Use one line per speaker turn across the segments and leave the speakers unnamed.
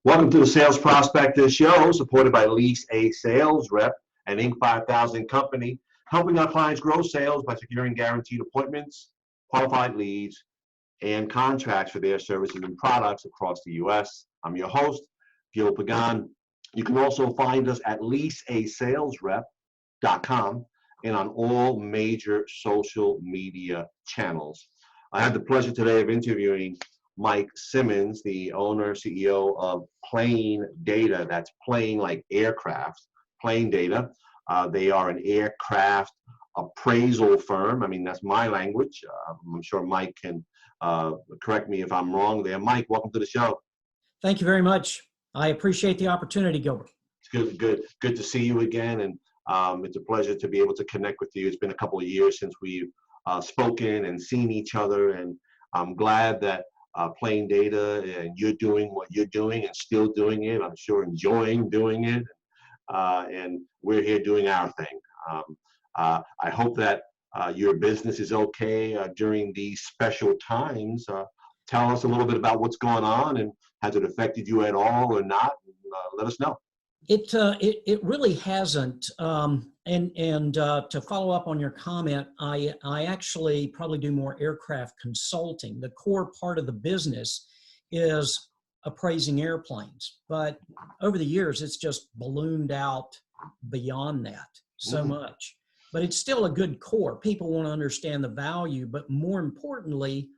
Welcome to the Sales Prospector Show, supported by Lease a Sales Rep, an Inc. 5000 company, helping our clients grow sales by securing guaranteed appointments, qualified leads, and contracts for their services and products across the U.S. I'm your host, Gil Pagan. You can also find us at leaseasalesrep.com and on all major social media channels. I had the pleasure today of interviewing Mike Simmons, the owner, CEO of Plane Data. That's plane like aircraft, Plane Data. They are an aircraft appraisal firm. I mean, that's my language. I'm sure Mike can correct me if I'm wrong there. Mike, welcome to the show.
Thank you very much. I appreciate the opportunity, Gilbert.
It's good to see you again, and it's a pleasure to be able to connect with you. It's been a couple of years since we've spoken and seen each other, and I'm glad that Plane Data and you're doing what you're doing and still doing it. I'm sure enjoying doing it, and we're here doing our thing. I hope that your business is okay during these special times. Tell us a little bit about what's going on, and has it affected you at all or not? Let us know.
It really hasn't. To follow up on your comment, I actually probably do more aircraft consulting. The core part of the business is appraising airplanes, but over the years it's just ballooned out beyond that so much. But it's still a good core. People want to understand the value, but more importantly,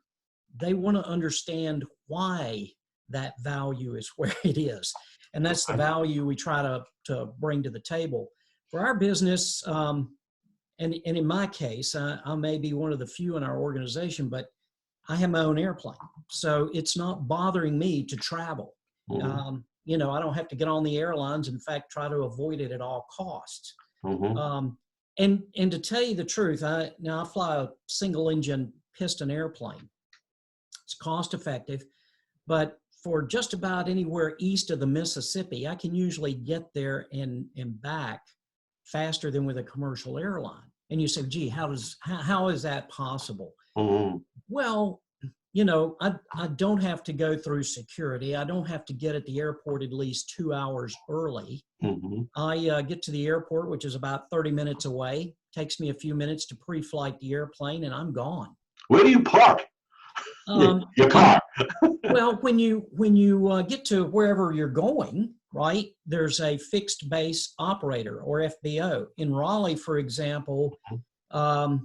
they want to understand why that value is where it is. And that's the value we try to bring to the table. For our business, and in my case, I may be one of the few in our organization, but I have my own airplane. So it's not bothering me to travel. I don't have to get on the airlines. In fact, try to avoid it at all costs. And to tell you the truth, I fly a single engine piston airplane. It's cost effective, but for just about anywhere east of the Mississippi, I can usually get there and back faster than with a commercial airline. And you say, gee, how is that possible? Well, I don't have to go through security. I don't have to get at the airport at least 2 hours early. I get to the airport, which is about 30 minutes away. Takes me a few minutes to pre-flight the airplane, and I'm gone.
Where do you park? Your car.
Well, when you get to wherever you're going, right, there's a fixed base operator or FBO. In Raleigh, for example, I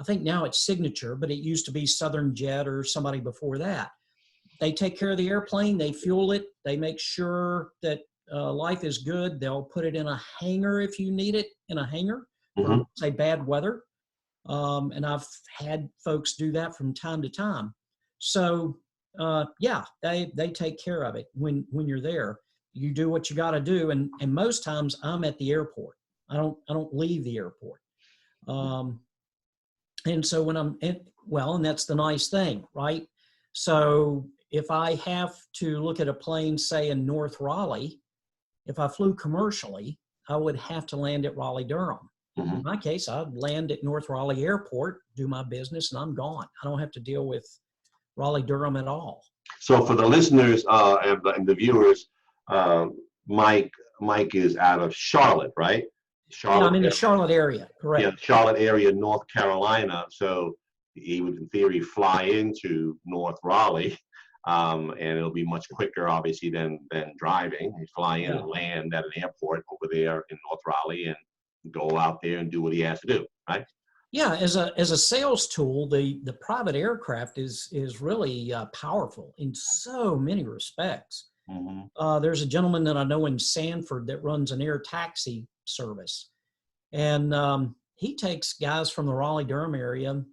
think now it's Signature, but it used to be Southern Jet or somebody before that. They take care of the airplane, they fuel it, they make sure that life is good. They'll put it in a hangar if you need it in a hangar for, say, bad weather. And I've had folks do that from time to time. So they take care of it when you're there. You do what you got to do, and most times I'm at the airport. I don't leave the airport. And so when and that's the nice thing, right? So if I have to look at a plane, say in North Raleigh, if I flew commercially, I would have to land at Raleigh-Durham. In my case, I'd land at North Raleigh Airport, do my business, and I'm gone. I don't have to deal with Raleigh-Durham at all.
So for the listeners and the viewers, Mike is out of Charlotte, right?
Charlotte. Yeah, I'm in the Charlotte area, correct.
Yeah, Charlotte area, North Carolina. So he would, in theory, fly into North Raleigh, and it'll be much quicker, obviously, than driving. He'd fly in and land at an airport over there in North Raleigh and go out there and do what he has to do, right?
Yeah, as a sales tool, the private aircraft is really powerful in so many respects. There's a gentleman that I know in Sanford that runs an air taxi service, and he takes guys from the Raleigh-Durham area,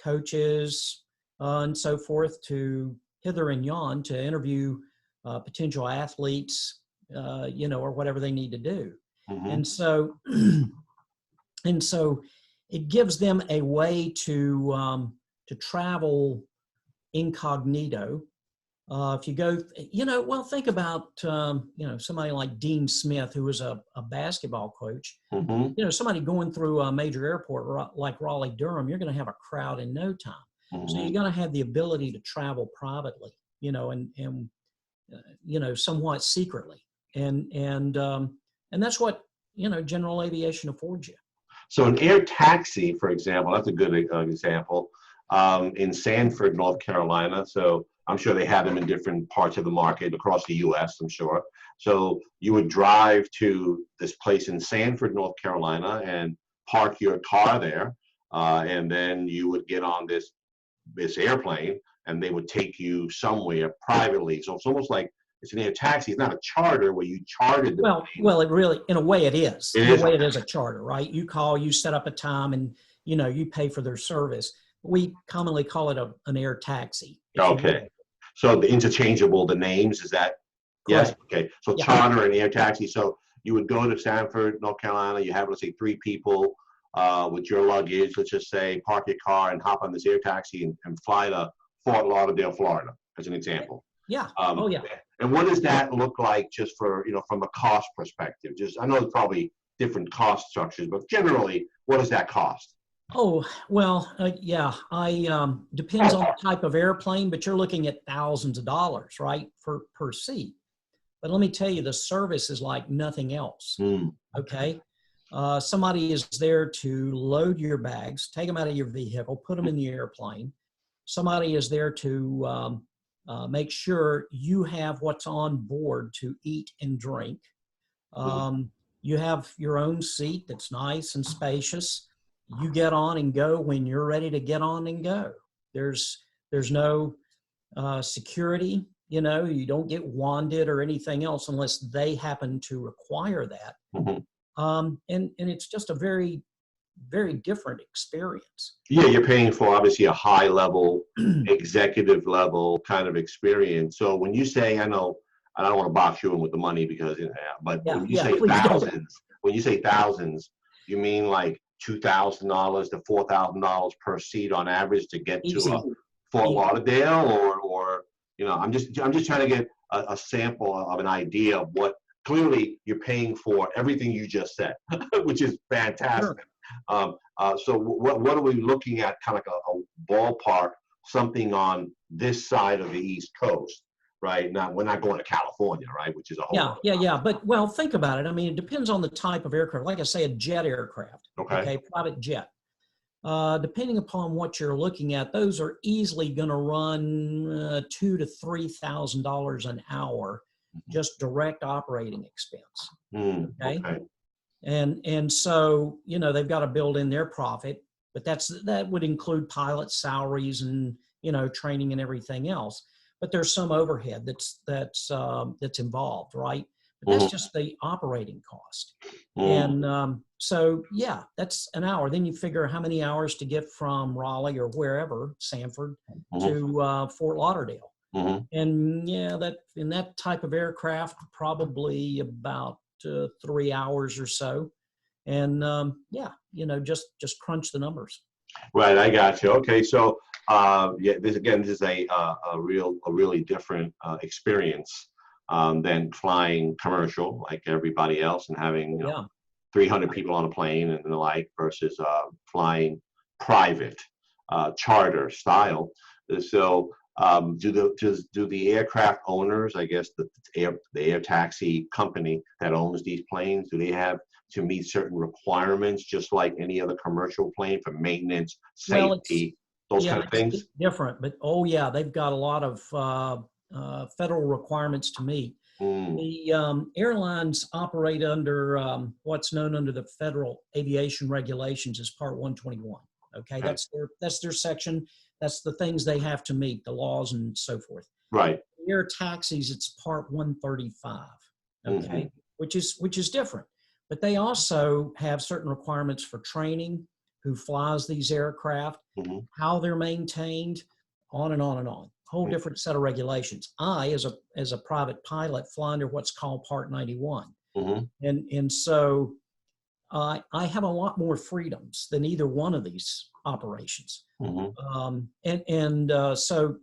coaches and so forth, to hither and yon to interview potential athletes, or whatever they need to do. And so it gives them a way to travel incognito. If you go, think about, somebody like Dean Smith, who was a basketball coach. Somebody going through a major airport like Raleigh-Durham, you're going to have a crowd in no time. So you're going to have the ability to travel privately, and somewhat secretly. And that's what, general aviation affords you.
So an air taxi, for example, that's a good example, in Sanford, North Carolina. So I'm sure they have them in different parts of the market across the US, I'm sure. So you would drive to this place in Sanford, North Carolina, and park your car there. And then you would get on this airplane, and they would take you somewhere privately. So it's almost like it's an air taxi. It's not a charter where you chartered the plane.
Well, it really, in a way, it is.
It
in
is.
a way, it is a charter, right? You call, you set up a time, and you pay for their service. We commonly call it an air taxi.
Okay. So the interchangeable, the names, is that? Yes.
Correct.
Okay. So
Yeah.
charter and air taxi. So you would go to Sanford, North Carolina. You have, let's say, 3 people with your luggage. Let's just say, park your car and hop on this air taxi and fly to Fort Lauderdale, Florida, as an example.
Yeah.
Oh
yeah.
And what does that look like, just for from a cost perspective? Just, I know it's probably different cost structures, but generally, what does that cost?
Oh, well, yeah, depends on the type of airplane, but you're looking at thousands of dollars, right, per seat. But let me tell you, the service is like nothing else. Okay. Somebody is there to load your bags, take them out of your vehicle, put them in the airplane. Somebody is there to make sure you have what's on board to eat and drink. You have your own seat that's nice and spacious. You get on and go when you're ready to get on and go. There's no security. You don't get wanded or anything else unless they happen to require that. And it's just a very, very different experience.
Yeah, you're paying for obviously a high level, executive level kind of experience. So when you say, I know, I don't want to box you in with the money because, but when you say thousands, you mean like $2,000 to $4,000 per seat on average to get to a Fort Lauderdale, or I'm just trying to get a sample of an idea of what clearly you're paying for everything you just said, which is fantastic. Sure. So what are we looking at, kind of like a ballpark, something on this side of the East Coast, right? Now, we're not going to California, right? Which is a whole
Yeah. But, well, think about it. I mean, it depends on the type of aircraft. Like I say, a jet aircraft, okay, private jet. Depending upon what you're looking at, those are easily going to run $2,000 to $3,000 an hour, just direct operating expense. Okay. And so, they've got to build in their profit, but that would include pilot salaries and, training and everything else. But there's some overhead that's involved, right? But that's just the operating cost. And so, yeah, that's an hour. Then you figure how many hours to get from Raleigh or wherever, Sanford, to Fort Lauderdale. And yeah, that in that type of aircraft, probably about 3 hours or so. And just crunch the numbers.
Right, I got you. Okay, so this is a really different experience than flying commercial like everybody else and having 300 people on a plane and the like, versus flying private, charter style. So do the aircraft owners, I guess the air taxi company that owns these planes, do they have to meet certain requirements just like any other commercial plane for maintenance, safety, those kind of things?
It's different, but they've got a lot of federal requirements to meet. The airlines operate under what's known under the Federal Aviation Regulations as Part 121. Okay, that's their section. That's the things they have to meet, the laws and so forth.
Right.
Air taxis, it's Part 135. Okay, which is different. But they also have certain requirements for training, who flies these aircraft, how they're maintained, on and on and on. Whole different set of regulations. I, as a private pilot, fly under what's called Part 91. And so I have a lot more freedoms than either one of these operations. So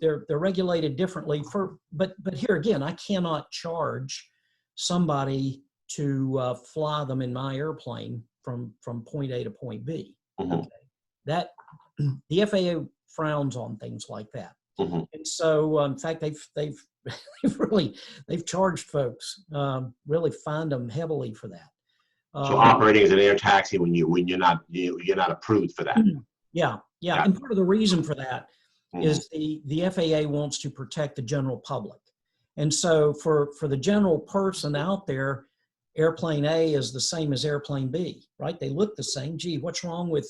they're regulated differently but here again, I cannot charge somebody to fly them in my airplane from point A to point B. Okay. That the FAA frowns on things like that.
Mhm.
And so, in fact, they've charged folks, really fined them heavily for that.
So
Um,
operating as an air taxi when you're not approved for that.
yeah, yeah.
Yeah.
And part of the reason for that
Mhm.
is the FAA wants to protect the general public. And so for the general person out there, airplane A is the same as airplane B, right? They look the same. Gee, what's wrong with,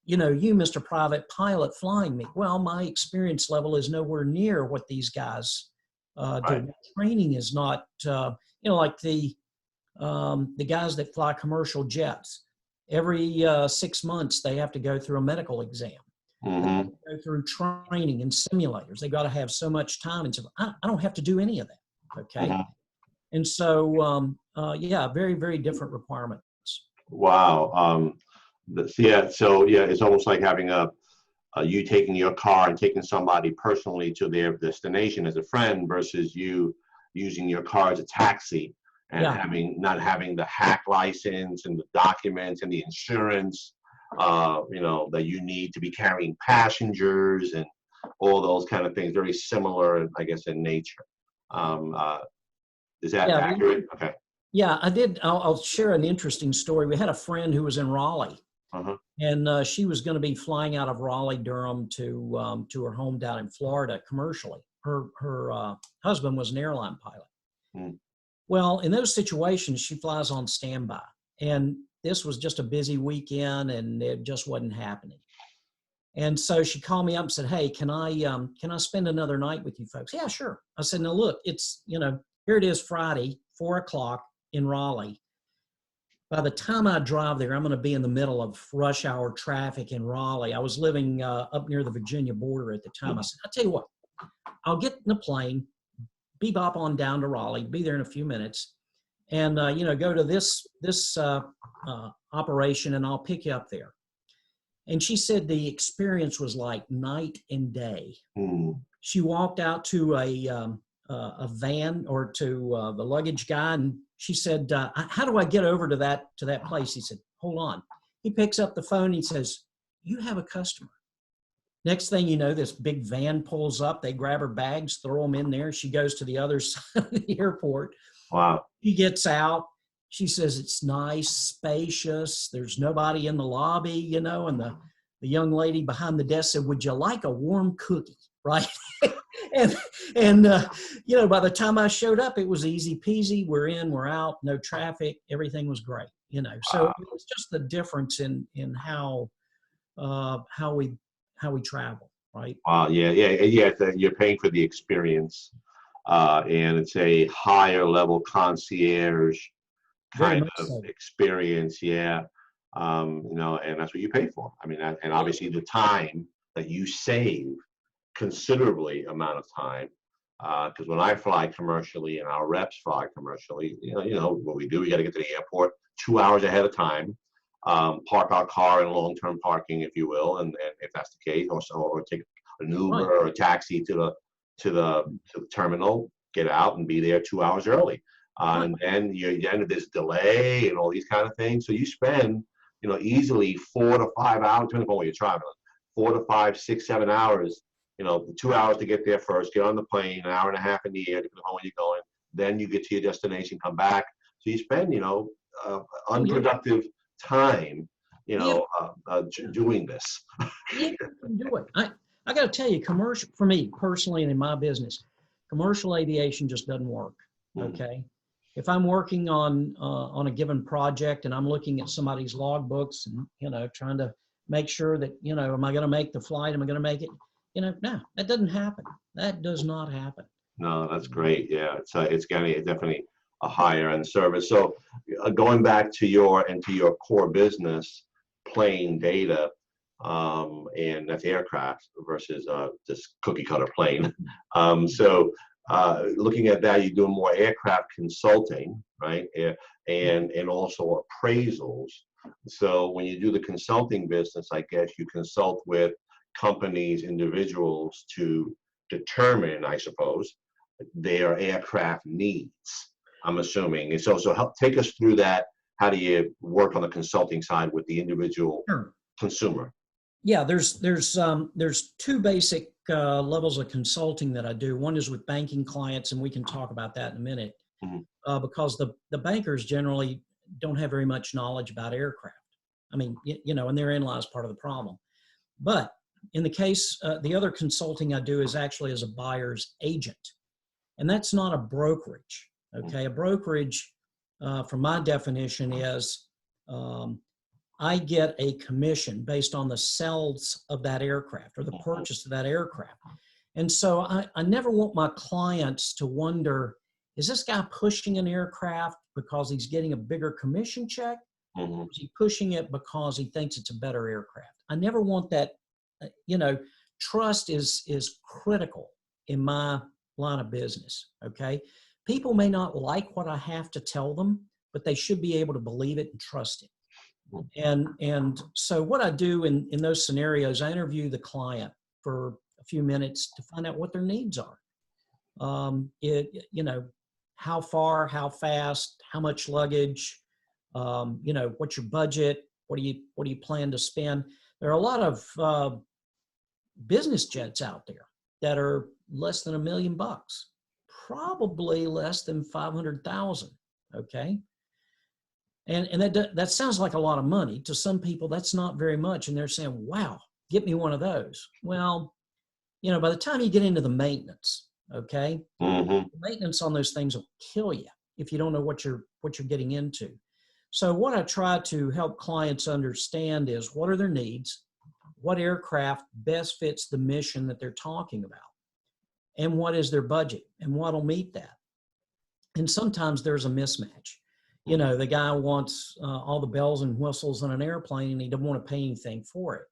you, Mr. Private Pilot, flying me? Well, my experience level is nowhere near what these guys do.
Right.
Training is not, like the guys that fly commercial jets. Every 6 months, they have to go through a medical exam. They have
Mhm.
to go through training and simulators. They've got to have so much time. And so I don't have to do any of that. Okay.
Mhm.
And so, yeah, very, very different requirements.
Wow. Yeah. So yeah, it's almost like having you taking your car and taking somebody personally to their destination as a friend versus you using your car as a taxi and
Yeah.
not having the hack license and the documents and the insurance, that you need to be carrying passengers and all those kind of things. Very similar, I guess, in nature. Um, uh, is that
Yeah.
accurate? Okay.
Yeah, I did. I'll share an interesting story. We had a friend who was in Raleigh,
Uh-huh.
and she was going to be flying out of Raleigh, Durham to her home down in Florida commercially. Her husband was an airline pilot.
Mm.
Well, in those situations, she flies on standby, and this was just a busy weekend, and it just wasn't happening. And so she called me up and said, "Hey, can I spend another night with you folks?" Yeah, sure. I said, "Now look, it's here it is Friday, 4 o'clock in Raleigh. By the time I drive there, I'm going to be in the middle of rush hour traffic in Raleigh." I was living up near the Virginia border at the time. I said, "I'll tell you what, I'll get in the plane, bebop on down to Raleigh, be there in a few minutes, and go to this operation, and I'll pick you up there." And she said the experience was like night and day.
Mm.
She walked out to a van or to the luggage guy, and she said, "How do I get over to that place?" He said, "Hold on." He picks up the phone. And he says, "You have a customer." Next thing you know, this big van pulls up. They grab her bags, throw them in there. She goes to the other side of the airport.
Wow.
She gets out. She says it's nice, spacious. There's nobody in the lobby, and the young lady behind the desk said, "Would you like a warm cookie?" Right? and by the time I showed up, it was easy peasy. We're in, we're out, no traffic. Everything was great. So it's just the difference in how we travel, right?
Yeah, yeah, yeah. You're paying for the experience, and it's a higher level concierge
Very
kind
much
of
so.
experience. Yeah, and that's what you pay for. I mean, and obviously the time that you save considerably amount of time. Because when I fly commercially and our reps fly commercially, what we do, we got to get to the airport 2 hours ahead of time, park our car in long-term parking, if you will, and if that's the case, or take an
Right.
Uber or a taxi to the terminal, get out and be there 2 hours early.
Right.
And then end of this delay and all these kind of things. So you spend, easily 4 to 5 hours, depending upon where you're traveling, 4 to 5, 6, 7 hours. The 2 hours to get there first, get on the plane, an hour and a half in the air, depending on where you're going. Then you get to your destination, come back. So you spend,
Oh, yeah.
unproductive time,
Yeah.
doing this.
Yeah, you can do it. I got to tell you, commercial for me personally and in my business, commercial aviation just doesn't work.
Mm.
Okay, if I'm working on a given project and I'm looking at somebody's logbooks and trying to make sure that am I going to make the flight? Am I going to make it? No, that doesn't happen. That does not happen.
No, that's great. Yeah, it's definitely a higher end service. So going back to your core business, plane data, and that's aircraft versus this cookie cutter plane. Looking at that, you're doing more aircraft consulting, right? And also appraisals. So when you do the consulting business, I guess you consult with companies, individuals to determine, I suppose, their aircraft needs. I'm assuming. And so help take us through that. How do you work on the consulting side with the individual
Sure.
consumer?
Yeah, there's two basic levels of consulting that I do. One is with banking clients, and we can talk about that in a minute, because the bankers generally don't have very much knowledge about aircraft. I mean, and therein lies part of the problem. But in the case, the other consulting I do is actually as a buyer's agent. And that's not a brokerage, okay? A brokerage, from my definition, is I get a commission based on the sales of that aircraft or the purchase of that aircraft. And so I never want my clients to wonder, is this guy pushing an aircraft because he's getting a bigger commission check? Or is he pushing it because he thinks it's a better aircraft? I never want that. Trust is critical in my line of business, okay? People may not like what I have to tell them, but they should be able to believe it and trust it. And so what I do in those scenarios, I interview the client for a few minutes to find out what their needs are. How far, how fast, how much luggage, what's your budget? What do you plan to spend? There are a lot of business jets out there that are less than $1 million, probably less than 500,000. Okay. And that sounds like a lot of money. To some people, that's not very much. And they're saying, wow, get me one of those. Well, by the time you get into the maintenance, okay, the maintenance on those things will kill you if you don't know what you're getting into. So what I try to help clients understand is, what are their needs, what aircraft best fits the mission that they're talking about, and what is their budget, and what will meet that. And sometimes there's a mismatch. The guy wants all the bells and whistles on an airplane, and he doesn't want to pay anything for it.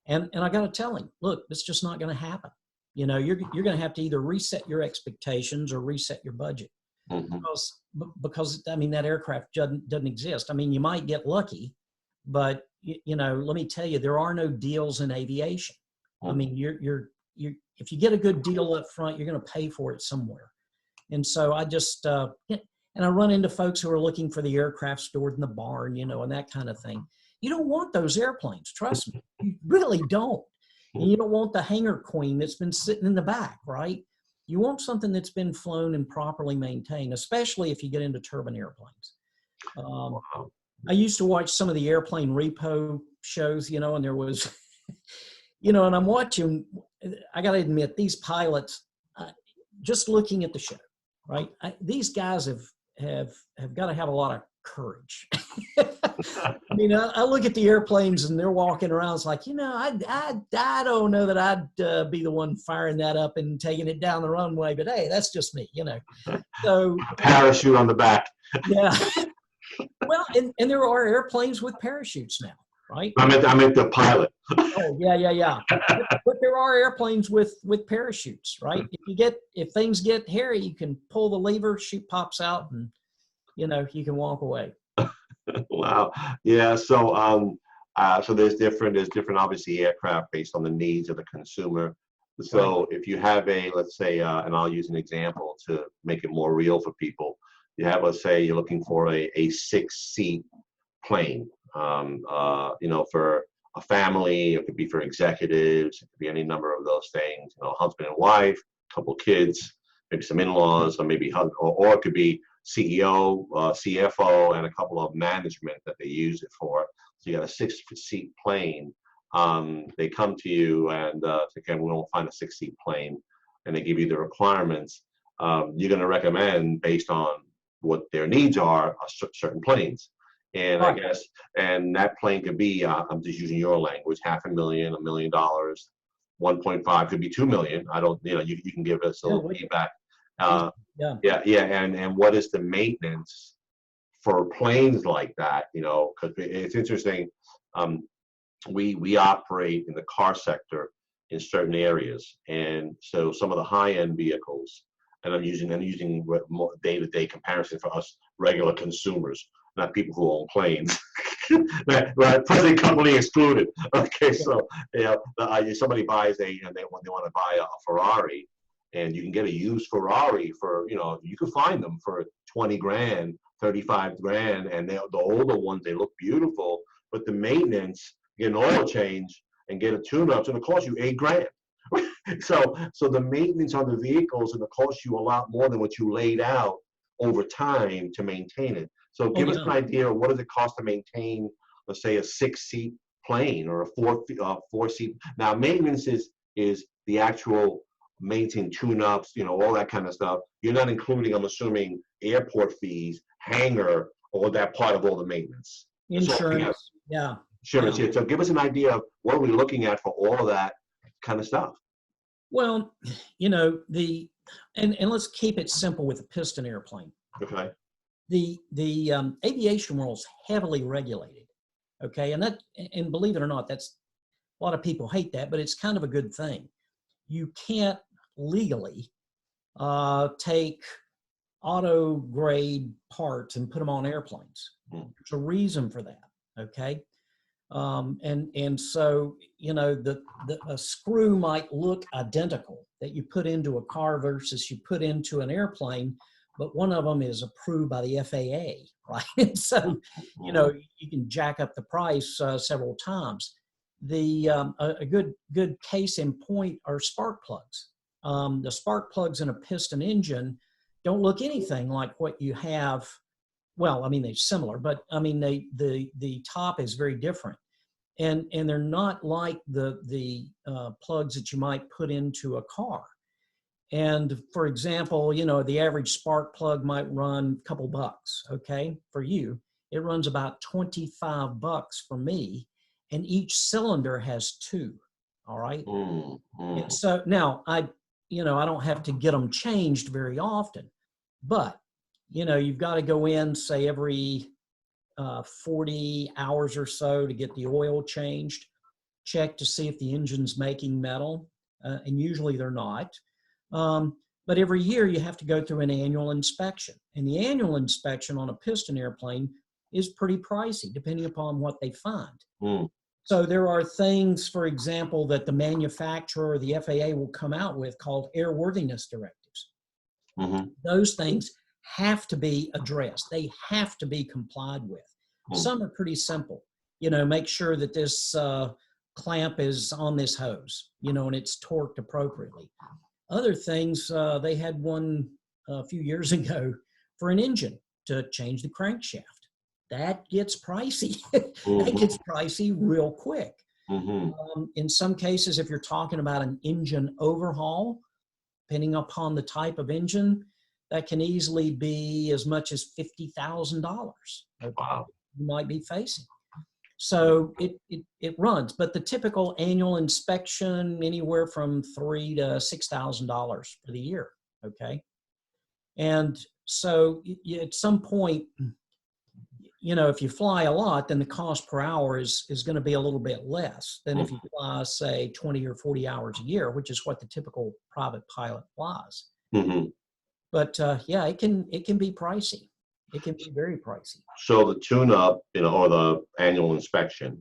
And I got to tell him, look, it's just not going to happen. You're going to have to either reset your expectations or reset your budget. Because that aircraft doesn't exist. You might get lucky, but let me tell you, there are no deals in aviation. You're if you get a good deal up front, you're going to pay for it somewhere. And so I just and I run into folks who are looking for the aircraft stored in the barn, and that kind of thing. You don't want those airplanes, trust me. You really don't. And you don't want the hangar queen that's been sitting in the back, right? You want something that's been flown and properly maintained, especially if you get into turbine airplanes. I used to watch some of the airplane repo shows, and there was, and I'm watching, I got to admit, these pilots, just looking at the show, right? These guys have got to have a lot of courage. I look at the airplanes and they're walking around. It's like, I don't know that I'd be the one firing that up and taking it down the runway, but hey, that's just me, So
a parachute on the back.
Yeah. Well, and there are airplanes with parachutes now, right?
I meant the pilot.
Oh, yeah. But there are airplanes with parachutes, right? If things get hairy, you can pull the lever, chute pops out, and you can walk away.
Wow. Yeah. So so there's different obviously aircraft based on the needs of the consumer. So if you have let's say, and I'll use an example to make it more real for people. You have, let's say, you're looking for a 6-seat plane, for a family. It could be for executives. It could be any number of those things. Husband and wife, couple kids, maybe some in-laws, or maybe or it could be CEO, CFO, and a couple of management that they use it for. So you got a 6-seat plane. They come to you and say, okay, we won't find a 6-seat plane, and they give you the requirements. You're going to recommend based on what their needs are certain planes. And I guess, and that plane could be, I'm just using your language, $500,000, $1 million, 1.5 could be 2 million. I don't, you can give us a little feedback. And what is the maintenance for planes like that? Because it's interesting. We operate in the car sector in certain areas, and so some of the high-end vehicles, and I'm using more day-to-day comparison for us regular consumers, not people who own planes, right? Present company excluded. Okay, so somebody buys they want to buy a Ferrari, and you can get a used Ferrari for you can find them for 20 grand, 35 grand, and the older ones, they look beautiful, but the maintenance, get an oil change and get a tune-up, it's going to cost you $8 grand. So the maintenance on the vehicles is going to cost you a lot more than what you laid out over time to maintain it. So
Oh,
give us
yeah.
an idea of what does it cost to maintain, let's say, a 6-seat plane or a four-seat. Now, maintenance is the actual maintain tune-ups, all that kind of stuff. You're not including, I'm assuming, airport fees, hangar, or that part of all the maintenance. It's all together.
Insurance. Yeah.
Insurance,
Yeah.
yeah. So give us an idea of what are we looking at for all of that kind of stuff.
Well, and let's keep it simple with a piston airplane.
Okay.
The aviation world is heavily regulated. Okay. And believe it or not, that's a lot of people hate that, but it's kind of a good thing. You can't legally take auto grade parts and put them on airplanes.
Mm.
There's a reason for that. Okay. And so, a screw might look identical that you put into a car versus you put into an airplane, but one of them is approved by the FAA, right? And so, you can jack up the price several times. A good case in point are spark plugs. The spark plugs in a piston engine don't look anything like what you have. Well, I mean, they're similar, but I mean, the top is very different. And they're not like the plugs that you might put into a car. And for example, the average spark plug might run a couple bucks, okay, for you. It runs about $25 for me, and each cylinder has 2, all right? And so now I don't have to get them changed very often, but you've got to go in, say, every 40 hours or so to get the oil changed, check to see if the engine's making metal, and usually they're not. But every year you have to go through an annual inspection, and the annual inspection on a piston airplane is pretty pricey depending upon what they find. So there are things, for example, that the manufacturer or the FAA will come out with called Airworthiness Directives. Those things have to be addressed. They have to be complied with. Some are pretty simple. Make sure that this clamp is on this hose, and it's torqued appropriately. Other things, they had one a few years ago for an engine to change the crankshaft. That gets pricey. That gets pricey real quick. In some cases, if you're talking about an engine overhaul, depending upon the type of engine, that can easily be as much as $50,000. Okay?
Wow.
You might be facing. So it runs, but the typical annual inspection anywhere from $3,000 to $6,000 for the year. Okay, and so at some point, if you fly a lot, then the cost per hour is going to be a little bit less than if you fly, say, 20 or 40 hours a year, which is what the typical private pilot flies. But yeah, it can be pricey. It can be very pricey.
So the tune-up, or the annual inspection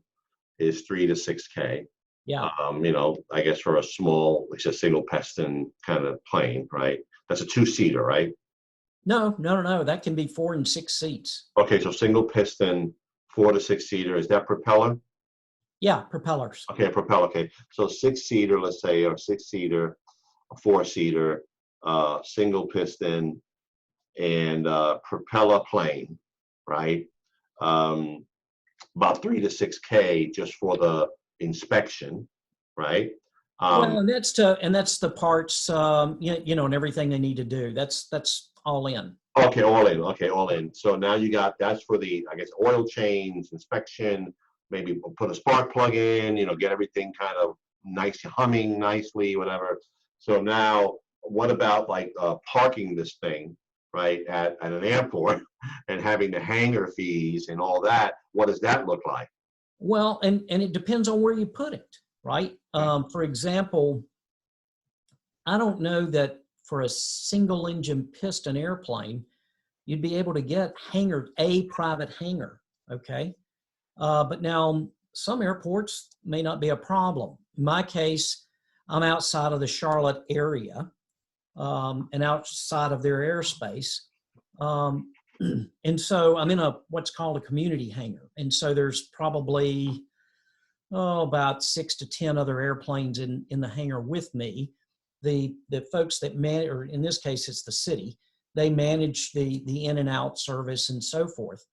is $3,000 to $6,000.
Yeah.
I guess for a small, it's a single piston kind of plane, right? That's a 2-seater, right?
No. That can be 4 and 6 seats.
Okay, so single piston, 4 to 6-seater. Is that propeller?
Yeah, propellers.
Okay, propeller. Okay, so 6-seater, let's say, or 6-seater, a 4-seater, single piston, and propeller plane, right? About $3,000 to $6,000 just for the inspection, right?
Well, and that's the parts, and everything they need to do. That's all in.
Okay, all in. Okay, all in. So now that's for the, I guess, oil change, inspection, maybe put a spark plug in, get everything kind of nice, humming nicely, whatever. So now, what about like parking this thing, right, at an airport and having the hangar fees and all that? What does that look like?
Well, and it depends on where you put it, right? For example, I don't know that for a single engine piston airplane, you'd be able to get a private hangar, okay? But now some airports may not be a problem. In my case, I'm outside of the Charlotte area and outside of their airspace. And so I'm in what's called a community hangar. And so there's probably about 6 to 10 other airplanes in the hangar with me. The folks that manage, or in this case, it's the city, they manage the in and out service and so forth.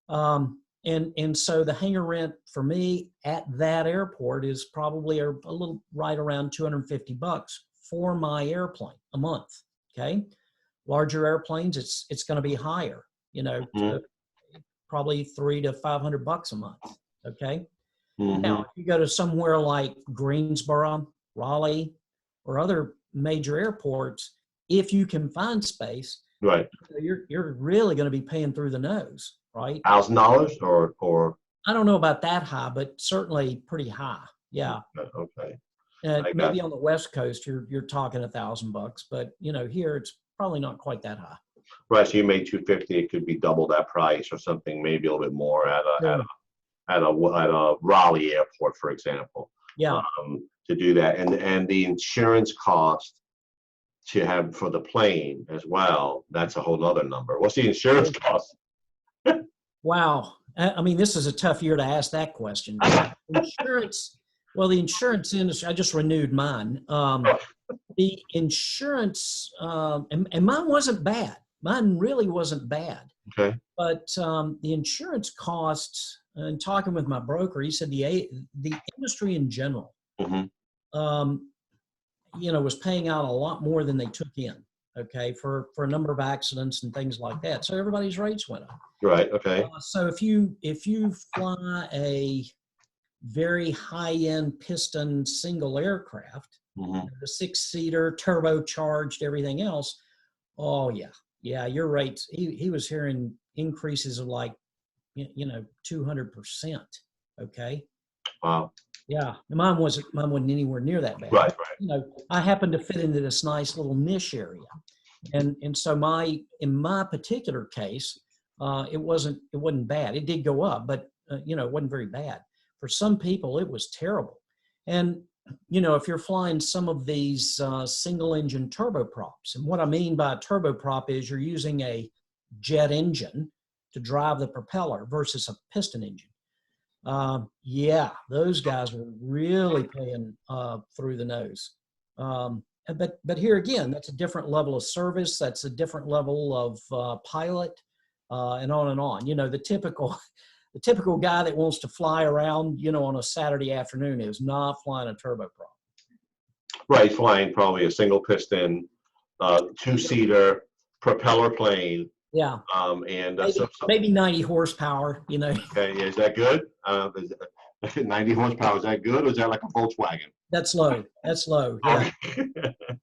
And so the hangar rent for me at that airport is probably a little right around $250 for my airplane a month. Okay. Larger airplanes, it's going to be higher, to probably $300 to $500 a month. Okay. Now, if you go to somewhere like Greensboro, Raleigh, or other major airports, if you can find space,
Right.
you're really going to be paying through the nose, right?
$1,000 or
I don't know about that high, but certainly pretty high. Yeah.
okay.
Maybe on the West Coast, you're talking $1,000, but here it's probably not quite that high.
Right. So you made 250. It could be double that price or something, maybe a little bit more at a Raleigh airport, for example.
Yeah.
To do that, and the insurance cost to have for the plane as well. That's a whole other number. What's the insurance cost?
Wow. I mean, this is a tough year to ask that question. Insurance. Well, the insurance industry, I just renewed mine. The insurance, and mine wasn't bad. Mine really wasn't bad.
Okay.
But the insurance costs, and talking with my broker, he said the industry in general, was paying out a lot more than they took in. Okay, for a number of accidents and things like that. So everybody's rates went up.
Right. Okay.
So if you fly a very high-end piston single aircraft, the 6-seater, turbocharged, everything else, oh yeah, your rates. He was hearing increases of like 200%. Okay.
Wow.
Yeah, mine wasn't anywhere near that bad.
Right.
I happened to fit into this nice little niche area, and so in my particular case, it wasn't bad. It did go up, but it wasn't very bad. For some people, it was terrible. And if you're flying some of these single engine turboprops, and what I mean by a turboprop is you're using a jet engine to drive the propeller versus a piston engine. Those guys were really paying through the nose. But here again, that's a different level of service. That's a different level of pilot, and on and on. The typical guy that wants to fly around, on a Saturday afternoon is not flying a turboprop.
Right, flying probably a single piston, 2-seater propeller plane.
Yeah.
And
maybe 90 horsepower.
Okay, is that good? 90 horsepower, is that good, or is that like a Volkswagen?
That's low. Yeah.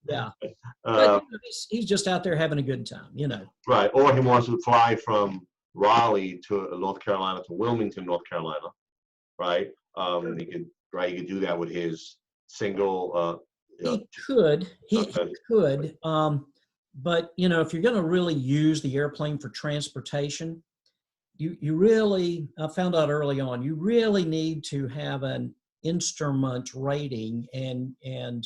Yeah. But he's just out there having a good time,
Right, or he wants to fly from Raleigh to North Carolina to Wilmington, North Carolina, right? He could do that with his single.
He could. But if you're going to really use the airplane for transportation, you really, I found out early on, you really need to have an instrument rating and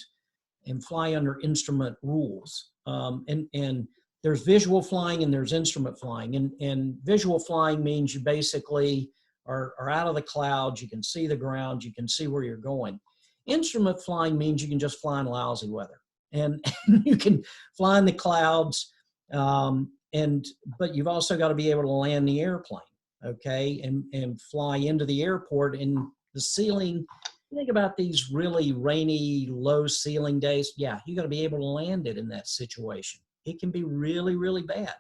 fly under instrument rules. And there's visual flying and there's instrument flying. And visual flying means you basically are out of the clouds, you can see the ground, you can see where you're going. Instrument flying means you can just fly in lousy weather. And you can fly in the clouds, but you've also got to be able to land the airplane, okay, and fly into the airport. And the ceiling, think about these really rainy, low ceiling days. Yeah, you got to be able to land it in that situation. It can be really, really bad.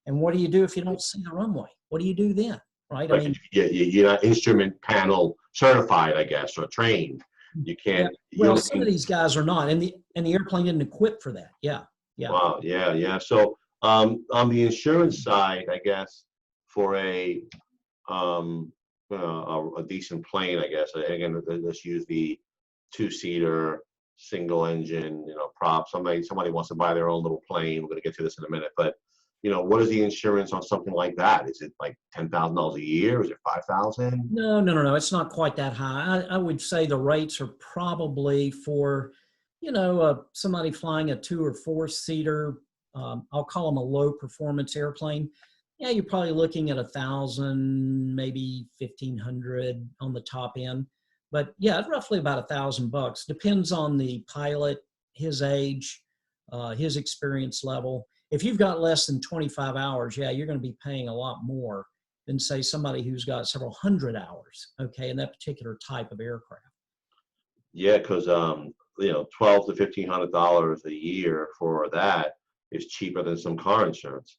And what do you do if you don't see the runway? What do you do then, right?
I mean, you're not instrument panel certified, I guess, or trained. You can't.
Yeah. Well, some of these guys are not, and the airplane isn't equipped for that. Yeah.
Wow. Yeah. So on the insurance side, I guess for a decent plane, I guess again, let's use the 2-seater single engine, prop. Somebody wants to buy their own little plane. We're going to get to this in a minute, but what is the insurance on something like that? Is it like $10,000 a year? Is it $5,000?
No. It's not quite that high. I would say the rates are probably for, somebody flying a 2 or 4-seater. I'll call them a low performance airplane. Yeah, you're probably looking at $1,000, maybe $1,500 on the top end. But yeah, roughly about $1,000. Depends on the pilot, his age, his experience level. If you've got less than 25 hours, yeah, you're going to be paying a lot more than say somebody who's got several hundred hours, okay, in that particular type of aircraft.
Yeah, because $1,200 to $1,500 a year for that is cheaper than some car insurance.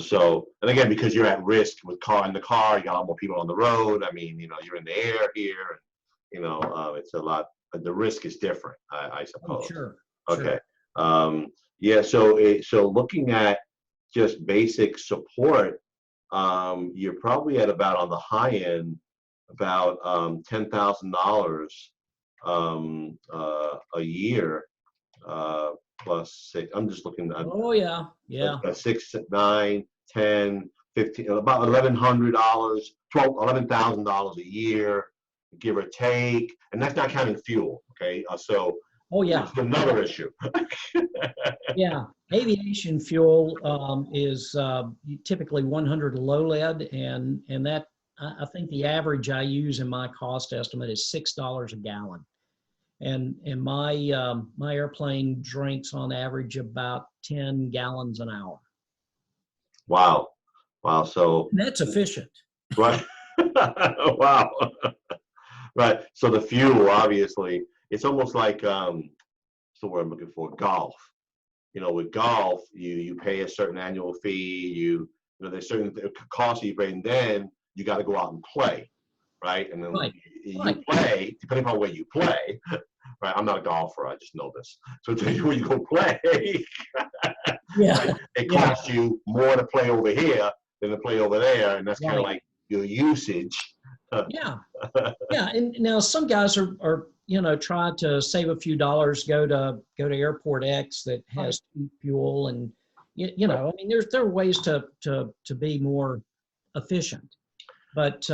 So, and again, because you're at risk with in the car, you got a lot more people on the road. I mean, you're in the air here, and it's a lot. The risk is different, I
Oh,
suppose.
sure.
Okay.
Sure.
Yeah. So looking at just basic support, you're probably at about on the high end about $10,000 a year, plus six. I'm just looking at
Oh, yeah. Yeah.
6, 9, 10, 15, about $1,100, $11,000 a year, give or take, and that's not counting fuel. Okay, so
Oh, yeah.
it's another issue.
Yeah. Aviation fuel is typically 100 low lead, and that I think the average I use in my cost estimate is $6 a gallon. And my airplane drinks on average about 10 gallons an hour.
Wow, wow. So
And that's efficient.
right, wow, right. So the fuel, obviously, it's almost like so what I'm looking for, golf. With golf, you pay a certain annual fee. There's certain costs you pay, and then you got to go out and play, right? And then
Right.
you
Right.
play, depending on where you play. Right, I'm not a golfer. I just know this. So tell you where you go play.
Yeah.
Right? It
Yeah.
costs you more to play over here than to play over there, and that's kind of
Right.
like your usage.
Yeah. Yeah. And now some guys are try to save a few dollars, go to Airport X that has cheap fuel, and I mean there are ways to be more efficient. But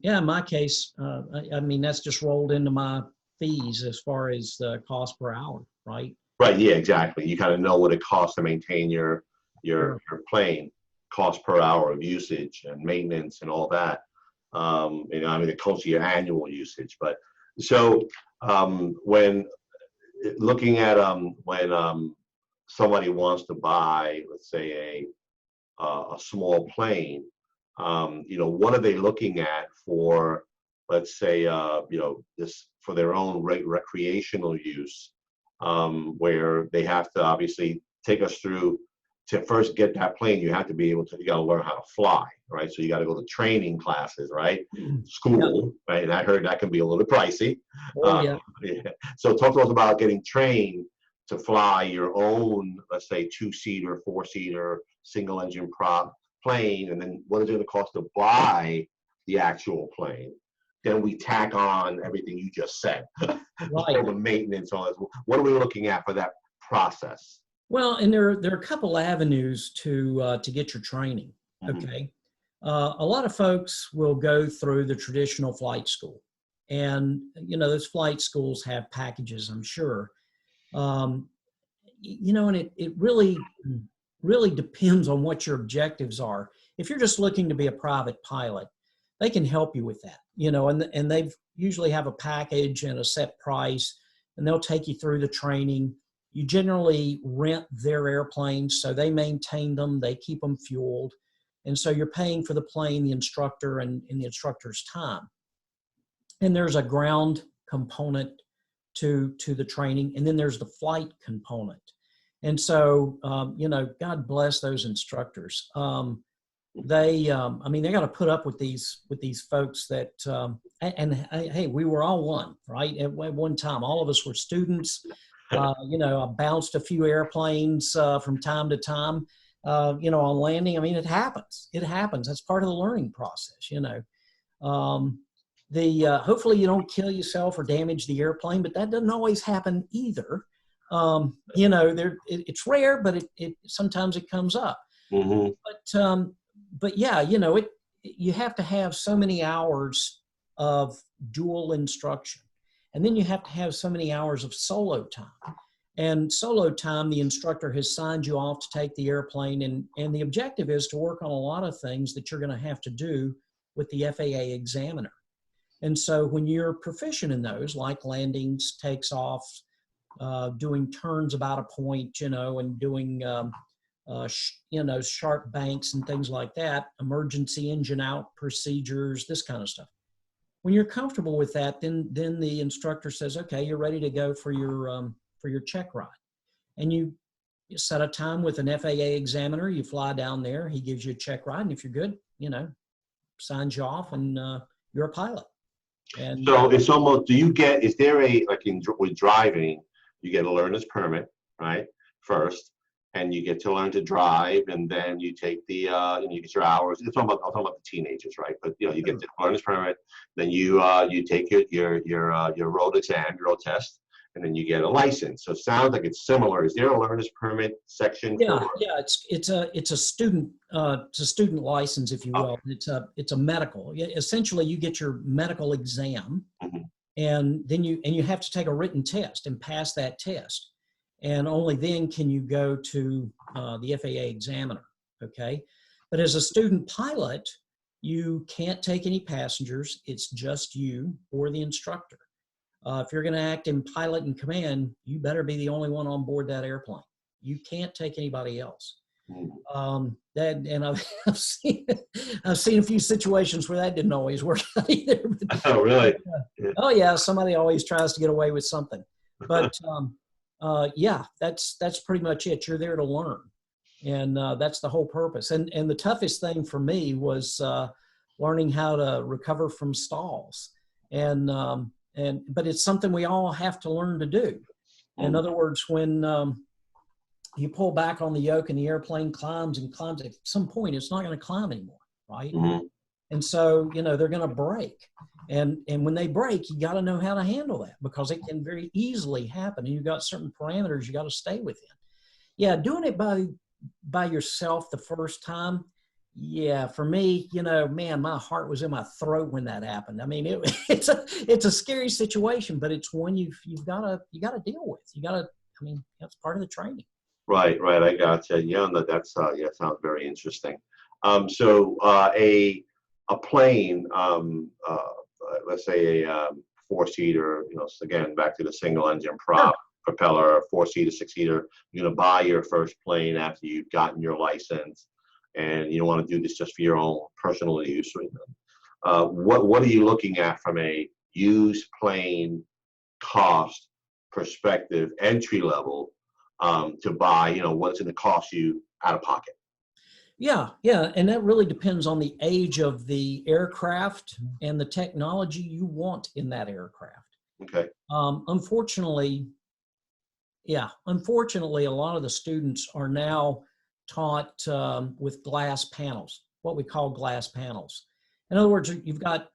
yeah, in my case, I mean that's just rolled into my fees as far as the cost per hour, right?
Right. Yeah. Exactly. You kind of know what it costs to maintain your
Sure.
plane, cost per hour of usage and maintenance and all that. I mean, it comes to your annual usage. But so when looking at when somebody wants to buy, let's say a small plane, what are they looking at for, let's say, this for their own recreational use, where they have to obviously take us through to first get that plane. You have to be able to, you got to learn how to fly, right? So you got to go to training classes, right? School, right? And I heard that can be a little pricey.
Oh, yeah.
Yeah. So talk to us about getting trained to fly your own, let's say, 2-seater, 4-seater, single engine prop plane, and then what is it going to cost to buy the actual plane? Then we tack on everything you just said,
Right.
all the maintenance, all this. What are we looking at for that process?
Well, and there are a couple avenues to get your training.
Mhm.
Okay, a lot of folks will go through the traditional flight school, and those flight schools have packages, I'm sure. Um, and it really depends on what your objectives are. If you're just looking to be a private pilot, they can help you with that, and they usually have a package and a set price, and they'll take you through the training. You generally rent their airplanes, so they maintain them, they keep them fueled, and so you're paying for the plane, the instructor, and the instructor's time. And there's a ground component to the training, and then there's the flight component. And so, God bless those instructors. They got to put up with these folks that, and hey, we were all one, right? At one time, all of us were students. I bounced a few airplanes from time to time, on landing. I mean, it happens. It happens. That's part of the learning process, hopefully you don't kill yourself or damage the airplane, but that doesn't always happen either. It's rare, but it sometimes it comes up.
Mm-hmm.
But yeah, you have to have so many hours of dual instruction, and then you have to have so many hours of solo time. And solo time, the instructor has signed you off to take the airplane, and the objective is to work on a lot of things that you're going to have to do with the FAA examiner. And so when you're proficient in those, like landings, takes off, doing turns about a point, and doing, sharp banks and things like that, emergency engine out procedures, this kind of stuff. When you're comfortable with that, then the instructor says, okay, you're ready to go for your check ride. And you set a time with an FAA examiner, you fly down there, he gives you a check ride, and if you're good, signs you off, and you're a pilot. And
so it's almost, is there with driving, you get a learner's permit, right, first, and you get to learn to drive, and then you take the, you get your hours. I'm talking about the teenagers, right? But you get the learner's permit, then you take your road exam, your road test, and then you get a license. So it sounds like it's similar. Is there a learner's permit section?
Yeah, it's a student license, if you will. It's a medical. Essentially, you get your medical exam, and then you have to take a written test and pass that test. And only then can you go to the FAA examiner, okay? But as a student pilot, you can't take any passengers. It's just you or the instructor. If you're going to act in pilot and command, you better be the only one on board that airplane. You can't take anybody else. I've seen a few situations where that didn't always work out either.
Oh, really?
Oh, yeah. Somebody always tries to get away with something. But that's pretty much it. You're there to learn, and that's the whole purpose. And the toughest thing for me was learning how to recover from stalls, but it's something we all have to learn to do. In other words, when you pull back on the yoke and the airplane climbs and climbs, at some point it's not going to climb anymore, right? And so, they're going to break. And when they break, you got to know how to handle that, because it can very easily happen. And you've got certain parameters you got to stay within. Yeah, doing it by yourself the first time, yeah, for me, man, my heart was in my throat when that happened. I mean, it's a scary situation, but it's one you got to deal with. That's part of the training.
Right. I gotcha. Yeah, no, that's sounds very interesting. So a plane, let's say a four-seater, again, back to the single engine prop, propeller, four-seater, six-seater, you're going to buy your first plane after you've gotten your license, and you don't want to do this just for your own personal use. What are you looking at from a used plane cost perspective, entry level, to buy, what's going to cost you out of pocket?
Yeah, and that really depends on the age of the aircraft and the technology you want in that aircraft.
Okay.
Unfortunately, a lot of the students are now taught with glass panels, what we call glass panels. In other words, you've got,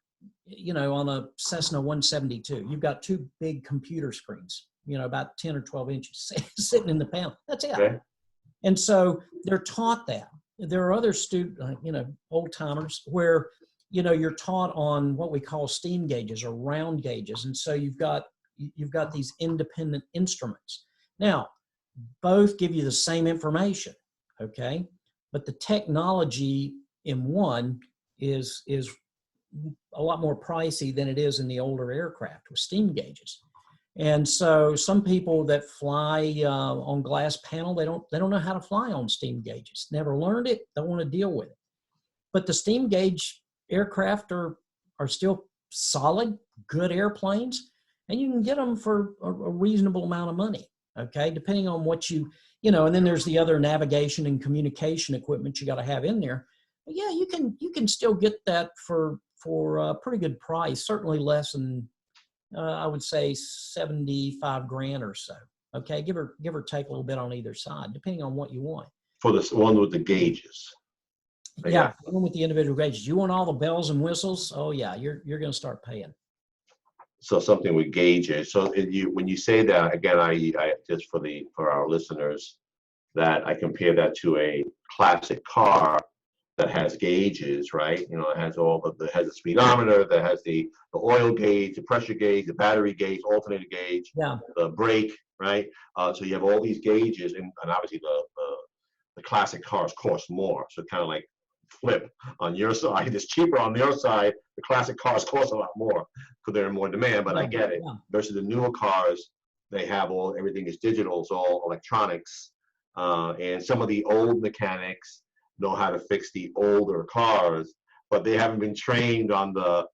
on a Cessna 172, you've got two big computer screens, about 10 or 12 inches sitting in the panel. That's it. Okay. And so they're taught that. There are other old timers where, you're taught on what we call steam gauges or round gauges. And so you've got these independent instruments. Now, both give you the same information, okay? But the technology in one is a lot more pricey than it is in the older aircraft with steam gauges. And so some people that fly on glass panel, they don't know how to fly on steam gauges. Never learned it, don't want to deal with it. But the steam gauge aircraft are still solid, good airplanes, and you can get them for a reasonable amount of money, okay, depending on what and then there's the other navigation and communication equipment you got to have in there. But yeah, you can still get that for a pretty good price, certainly less than I would say 75 grand or so. Okay, give or take a little bit on either side, depending on what you want.
For this one with the gauges.
Yeah, the one with the individual gauges. You want all the bells and whistles? Oh yeah, you're going to start paying.
So something with gauges. So when you say that, again, I just for our listeners, that I compare that to a classic car that has gauges, right? It has has a speedometer, that has the oil gauge, the pressure gauge, the battery gauge, alternator gauge, the brake, right? So you have all these gauges, and obviously the classic cars cost more. So kind of like flip on your side. It's cheaper on your side. The classic cars cost a lot more because they're in more demand, but I get it.
Yeah.
Versus the newer cars, they have everything is digital, it's all electronics. And some of the old mechanics know how to fix the older cars, but they haven't been trained on the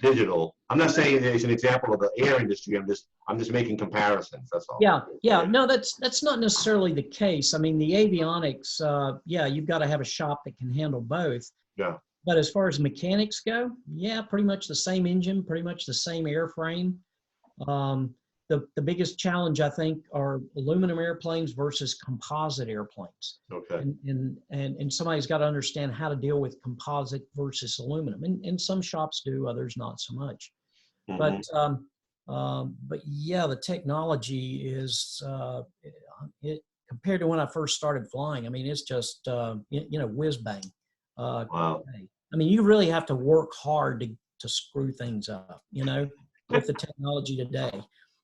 digital. I'm not saying it's an example of the air industry. I'm just making comparisons. That's all.
Yeah. No, that's not necessarily the case. I mean, the avionics, you've got to have a shop that can handle both.
Yeah.
But as far as mechanics go, yeah, pretty much the same engine, pretty much the same airframe. The biggest challenge, I think, are aluminum airplanes versus composite airplanes.
Okay.
And somebody's got to understand how to deal with composite versus aluminum. And some shops do, others not so much.
Mm-hmm.
But yeah, the technology is compared to when I first started flying. I mean, it's just whiz bang.
Wow.
I mean, you really have to work hard to screw things up, with the technology today.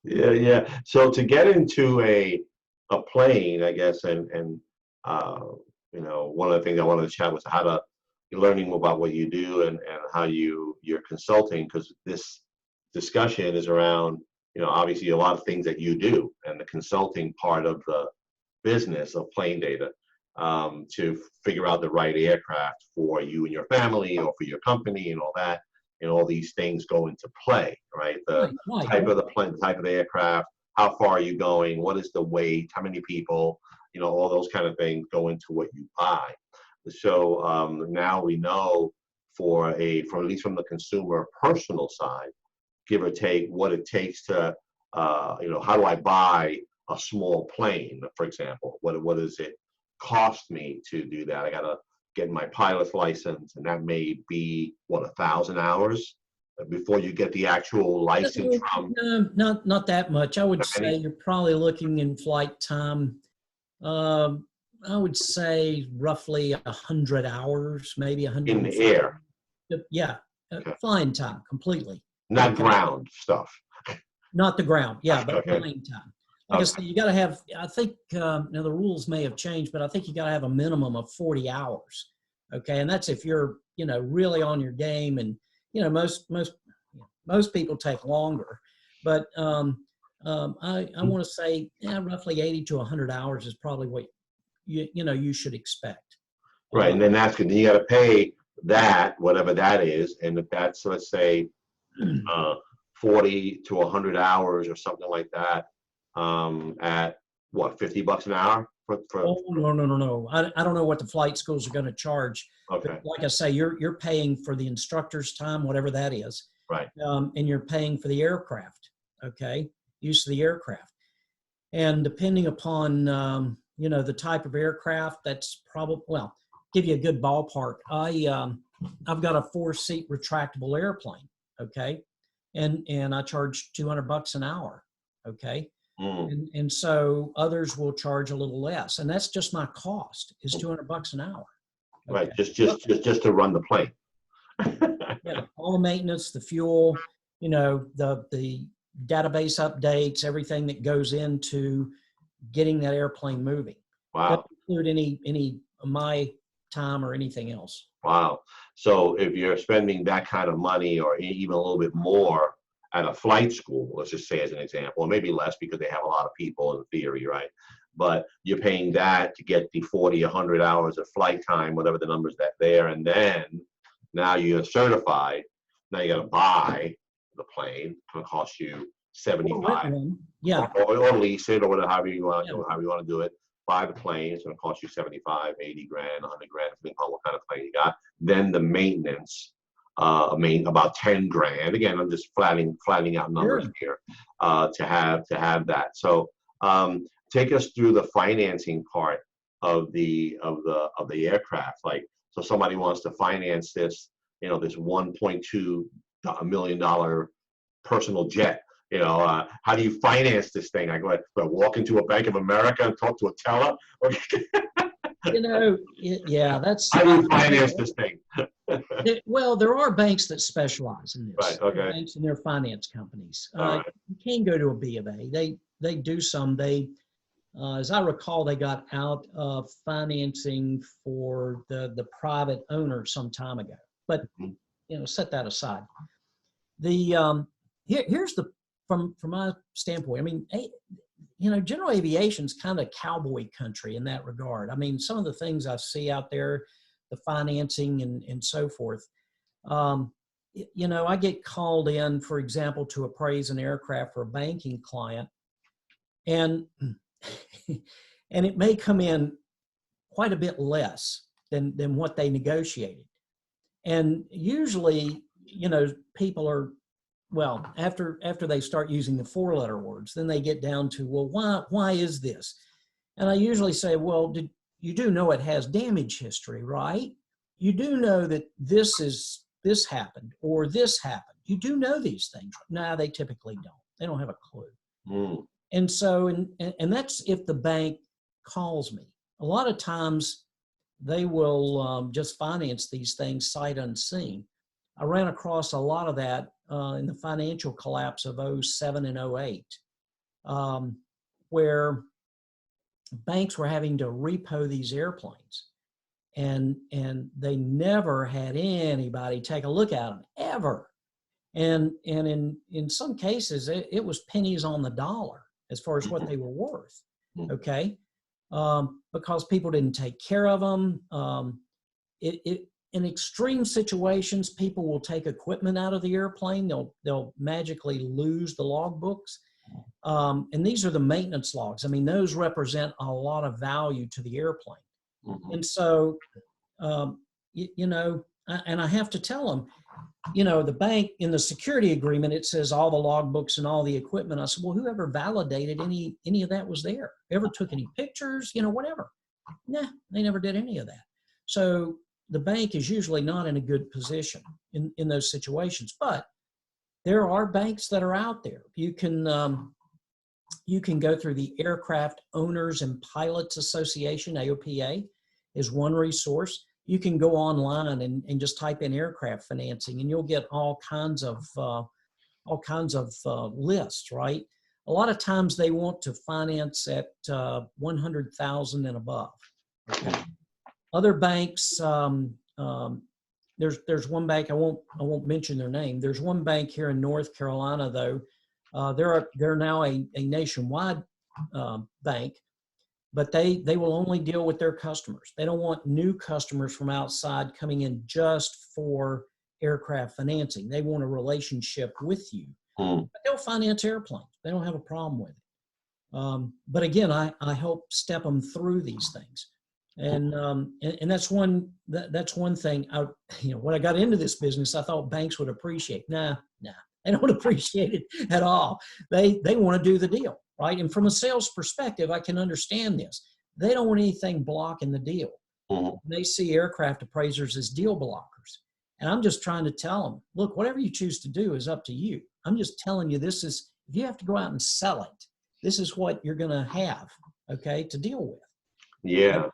Yeah. So to get into a plane, I guess, and one of the things I wanted to chat was learning more about what you do and how you're consulting, because this discussion is around, obviously a lot of things that you do and the consulting part of the business of plane data, to figure out the right aircraft for you and your family or for your company and all that. And all these things go into play, right? The type of the plane, the type of the aircraft, how far are you going, what is the weight, how many people, all those kind of things go into what you buy. So now we know for at least from the consumer personal side, give or take, what it takes to, how do I buy a small plane, for example? What does it cost me to do that? I gotta get my pilot's license, and that may be 1,000 hours before you get the actual license from.
No, not that much. I would say you're probably looking in flight time. I would say roughly 100 hours, maybe 100
in the air.
Yeah, okay. Flying time completely.
Not ground stuff.
Not the ground, yeah, but
Okay.
flying time. Like I said, you got to have. I think now the rules may have changed, but I think you got to have a minimum of 40 hours. Okay, and that's if you're really on your game, and most people take longer, but I want to say roughly 80 to 100 hours is probably what you should expect.
Right, and then then you got to pay that, whatever that is, and if that's, let's say 40 to 100 hours or something like that, at what, $50 an hour?
Oh, no. I don't know what the flight schools are going to charge.
Okay.
But like I say, you're paying for the instructor's time, whatever that is.
Right.
And you're paying for the aircraft, okay? Use of the aircraft. And depending upon, the type of aircraft, that's probably, give you a good ballpark. I've got a 4-seat retractable airplane, okay? And I charge $200 an hour, okay? And so others will charge a little less, and that's just my cost is $200 an hour. Okay.
Right, just to run the plane.
Yeah, all the maintenance, the fuel, the database updates, everything that goes into getting that airplane moving.
Wow.
Doesn't include any of my time or anything else.
Wow. So if you're spending that kind of money or even a little bit more at a flight school, let's just say as an example, or maybe less because they have a lot of people in theory, right? But you're paying that to get the 40, 100 hours of flight time, whatever the numbers that there, and then now you're certified. Now you got to buy the plane. It's going to cost you $75.
Yeah.
Or lease it, or whatever, however you want to do it. Buy the plane. It's going to cost you 75, 80 grand, 100 grand, depending on what kind of plane you got. Then the maintenance. About 10 grand. Again, I'm just flattening out numbers here to have that. So take us through the financing part of the aircraft. Like, so somebody wants to finance this, this $1.2 million personal jet. How do you finance this thing? I walk into a Bank of America and talk to a teller.
That's.
How do you finance this thing?
Well, there are banks that specialize in this.
Right. Okay.
Banks and their finance companies.
Right.
You can go to a B of A. They do some. as I recall, they got out of financing for the private owner some time ago. But set that aside. Here's the from my standpoint. I mean, general aviation's kind of cowboy country in that regard. I mean, some of the things I see out there, the financing and so forth. I get called in, for example, to appraise an aircraft for a banking client, and and it may come in quite a bit less than what they negotiated. And usually, people are, well, after they start using the 4-letter words, then they get down to, well, why is this? And I usually say, well, you do know it has damage history, right? You do know that this happened or this happened. You do know these things. No, they typically don't. They don't have a clue.
Mm.
And so, and that's if the bank calls me. A lot of times they will just finance these things sight unseen. I ran across a lot of that in the financial collapse of 07 and 08, where banks were having to repo these airplanes. And they never had anybody take a look at them, ever. And in some cases, it was pennies on the dollar as far as what they were worth, okay? Because people didn't take care of them. In extreme situations, people will take equipment out of the airplane. They'll magically lose the logbooks. And these are the maintenance logs. I mean, those represent a lot of value to the airplane. And so, and I have to tell them, the bank in the security agreement, it says all the logbooks and all the equipment. I said, well, whoever validated any of that was there? Ever took any pictures, whatever? Nah, they never did any of that. So the bank is usually not in a good position in those situations, but there are banks that are out there. You can go through the Aircraft Owners and Pilots Association, AOPA, is one resource. You can go online and just type in aircraft financing, and you'll get all kinds of lists, right? A lot of times they want to finance at 100,000 and above. Okay. Other banks, there's one bank, I won't mention their name. There's one bank here in North Carolina, though. They're now a nationwide bank, but they will only deal with their customers. They don't want new customers from outside coming in just for aircraft financing. They want a relationship with you. But they'll finance airplanes. They don't have a problem with it. But again, I help step them through these things. And that's one thing. When I got into this business, I thought banks would appreciate. Nah, they don't appreciate it at all. They want to do the deal, right? And from a sales perspective, I can understand this. They don't want anything blocking the deal. They see aircraft appraisers as deal blockers. And I'm just trying to tell them, look, whatever you choose to do is up to you. I'm just telling you, if you have to go out and sell it, this is what you're going to have, okay, to deal with.
Yeah.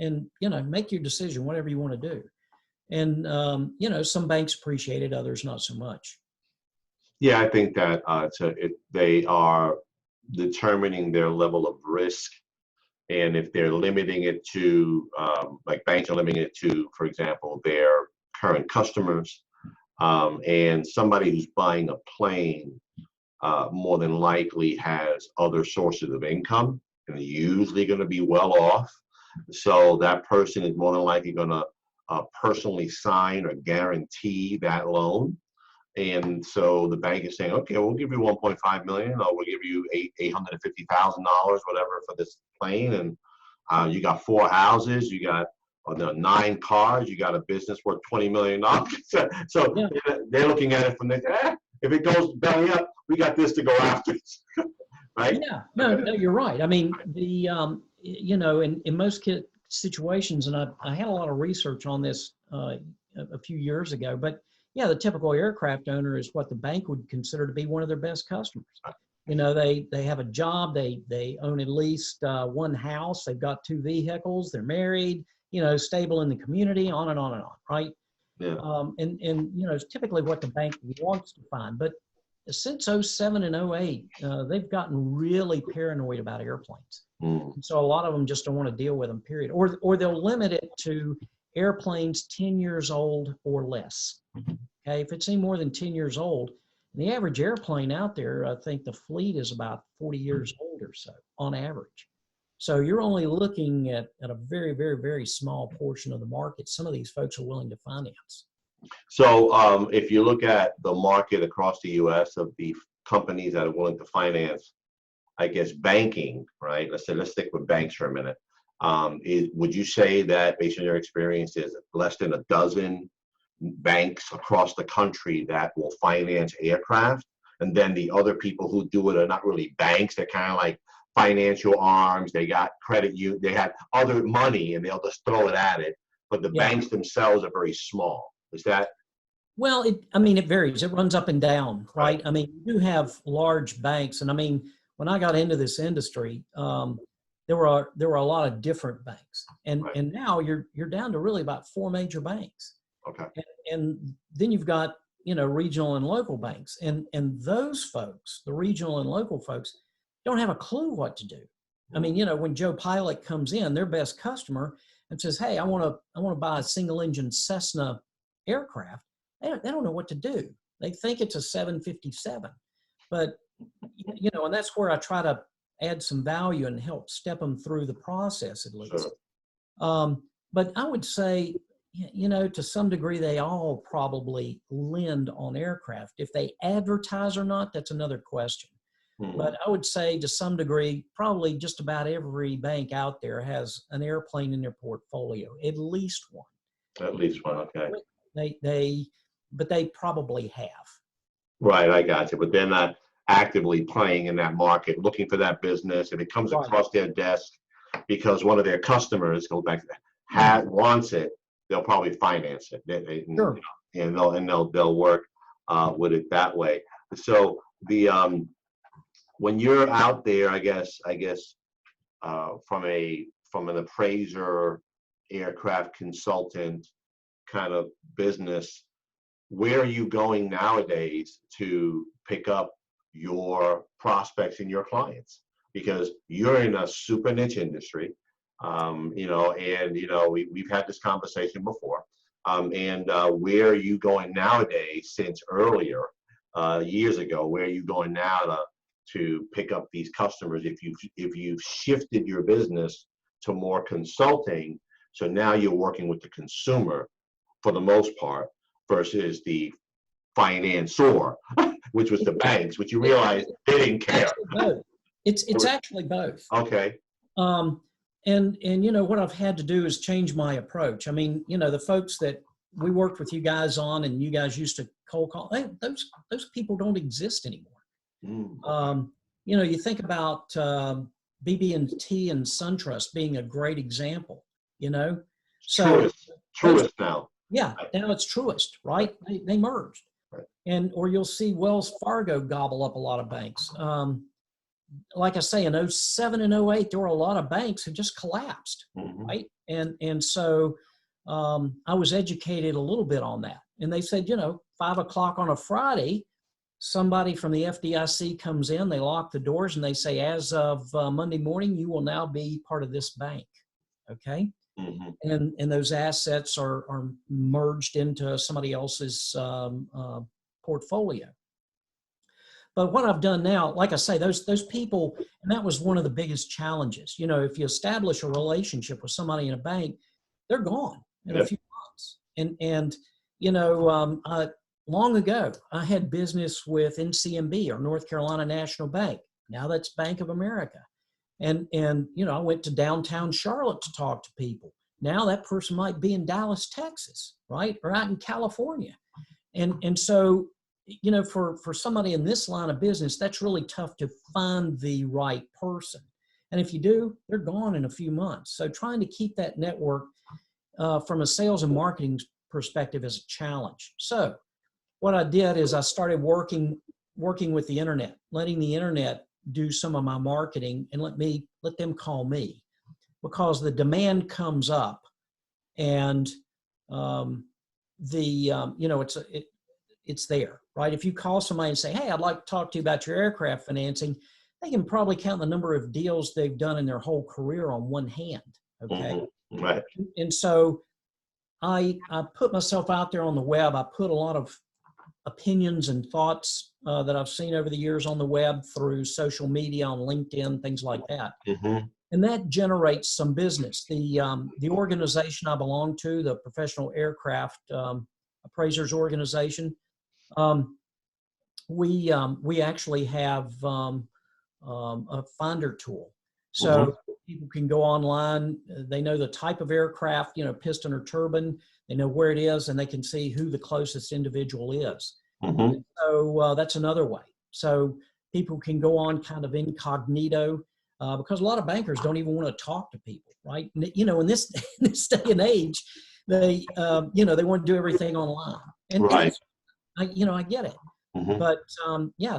And make your decision, whatever you want to do. And, some banks appreciate it, others not so much.
Yeah, I think that they are determining their level of risk. And if they're limiting it to, like banks are limiting it to, for example, their current customers, and somebody who's buying a plane more than likely has other sources of income, and they're usually going to be well off. So that person is more than likely going to personally sign or guarantee that loan. And so the bank is saying, okay, we'll give you 1.5 million, or we'll give you $850,000, whatever, for this plane. And you got 4 houses, you got 9 cars, you got a business worth $20 million. So yeah. They're looking at it from this, if it goes belly up, we got this to go after. Right?
Yeah, no, you're right. I mean, in most situations, and I had a lot of research on this a few years ago, but yeah, the typical aircraft owner is what the bank would consider to be one of their best customers. They have a job, they own at least one house, they've got 2 vehicles, they're married, stable in the community, on and on and on, right?
Yeah.
And it's typically what the bank wants to find. But since 07 and 08, they've gotten really paranoid about airplanes.
Mm.
And so a lot of them just don't want to deal with them, period. Or they'll limit it to airplanes 10 years old or less. Okay, if it's any more than 10 years old, the average airplane out there, I think the fleet is about 40 years old or so on average. So you're only looking at a very, very, very small portion of the market. Some of these folks are willing to finance.
So if you look at the market across the U.S. of the companies that are willing to finance, I guess, banking, right? Let's stick with banks for a minute. Would you say that, based on your experience, is less than a dozen banks across the country that will finance aircraft, and then the other people who do it are not really banks? They're kind of like financial arms. They got credit, they had other money, and they'll just throw it at it. But the banks themselves are very small. Is that?
Well, it varies. It runs up and down, right? I mean, you do have large banks, and I mean, when I got into this industry, there were a lot of different banks, and now you're down to really about 4 major banks.
Okay.
And then you've got, regional and local banks, and those folks, the regional and local folks, don't have a clue what to do. I mean, when Joe Pilot comes in, their best customer, and says, "Hey, I want to buy a single engine Cessna aircraft," they don't know what to do. They think it's a 757, but and that's where I try to add some value and help step them through the process at least.
Sure.
But I would say, to some degree, they all probably lend on aircraft. If they advertise or not, that's another question.
Mm-hmm.
But I would say, to some degree, probably just about every bank out there has an airplane in their portfolio, at least one.
At least one, okay.
But they probably have.
Right, I got you. But they're not actively playing in that market, looking for that business. If it comes across their desk because one of their customers, go back to that, wants it, they'll probably finance it.
Sure.
And they'll work with it that way. So when you're out there, I guess from an appraiser, aircraft consultant kind of business, where are you going nowadays to pick up your prospects and your clients? Because you're in a super niche industry, and we've had this conversation before. Where are you going nowadays, since earlier years ago? Where are you going now to pick up these customers if you've shifted your business to more consulting? So now you're working with the consumer for the most part versus the financier, which was the banks, which you realize they didn't care.
It's actually both.
Okay.
And what I've had to do is change my approach. I mean, the folks that we worked with you guys on, and you guys used to cold call, those people don't exist anymore.
Mm.
You think about BB&T and SunTrust being a great example. So
Truist now.
Yeah, now it's Truist, right? They merged. Right. Or you'll see Wells Fargo gobble up a lot of banks. Like I say, in 07 and 08, there were a lot of banks who just collapsed, right? And so I was educated a little bit on that. And they said, 5 o'clock on a Friday, somebody from the FDIC comes in, they lock the doors, and they say, as of Monday morning, you will now be part of this bank, okay? And those assets are merged into somebody else's portfolio. But what I've done now, like I say, those people, and that was one of the biggest challenges. If you establish a relationship with somebody in a bank, they're gone in a few months. And long ago, I had business with NCMB, or North Carolina National Bank. Now that's Bank of America. And I went to downtown Charlotte to talk to people. Now that person might be in Dallas, Texas, right? Or out in California. And so, for somebody in this line of business, that's really tough to find the right person. And if you do, they're gone in a few months. So trying to keep that network from a sales and marketing perspective is a challenge. So what I did is I started working with the internet, letting the internet do some of my marketing, and let them call me, because the demand comes up, and it's there, right? If you call somebody and say, "Hey, I'd like to talk to you about your aircraft financing," they can probably count the number of deals they've done in their whole career on one hand. Okay.
Right.
And so I put myself out there on the web. I put a lot of opinions and thoughts that I've seen over the years on the web through social media, on LinkedIn, things like that. And that generates some business. The organization I belong to, the Professional Aircraft Appraisers Organization, we actually have a finder tool. So people can go online, they know the type of aircraft, piston or turbine, they know where it is, and they can see who the closest individual is. So that's another way. So people can go on kind of incognito, because a lot of bankers don't even want to talk to people, right? In this day and age, they want to do everything online. And I get it. But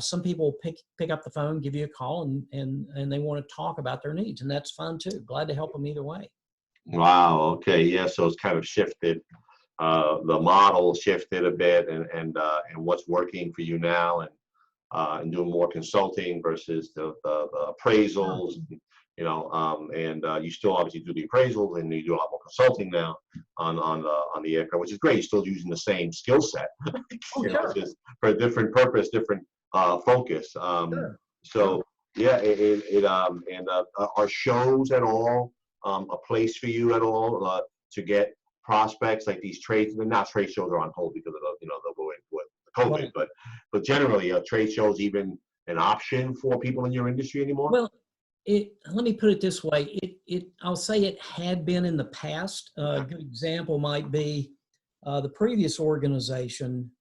some people pick up the phone, give you a call, and they want to talk about their needs, and that's fine too. Glad to help them either way.
Wow. Okay. Yeah. So it's kind of shifted. The model shifted a bit, and what's working for you now, and doing more consulting versus the appraisals. You still obviously do the appraisals, and you do a lot more consulting now on the aircraft, which is great. You're still using the same skill set, just for a different purpose, different focus. So yeah, are shows at all a place for you at all to get prospects like these trades? Now trade shows are on hold because of the COVID, but generally, are trade shows even an option for people in your industry anymore?
Well, let me put it this way. I'll say it had been in the past. A good example might be the previous organization.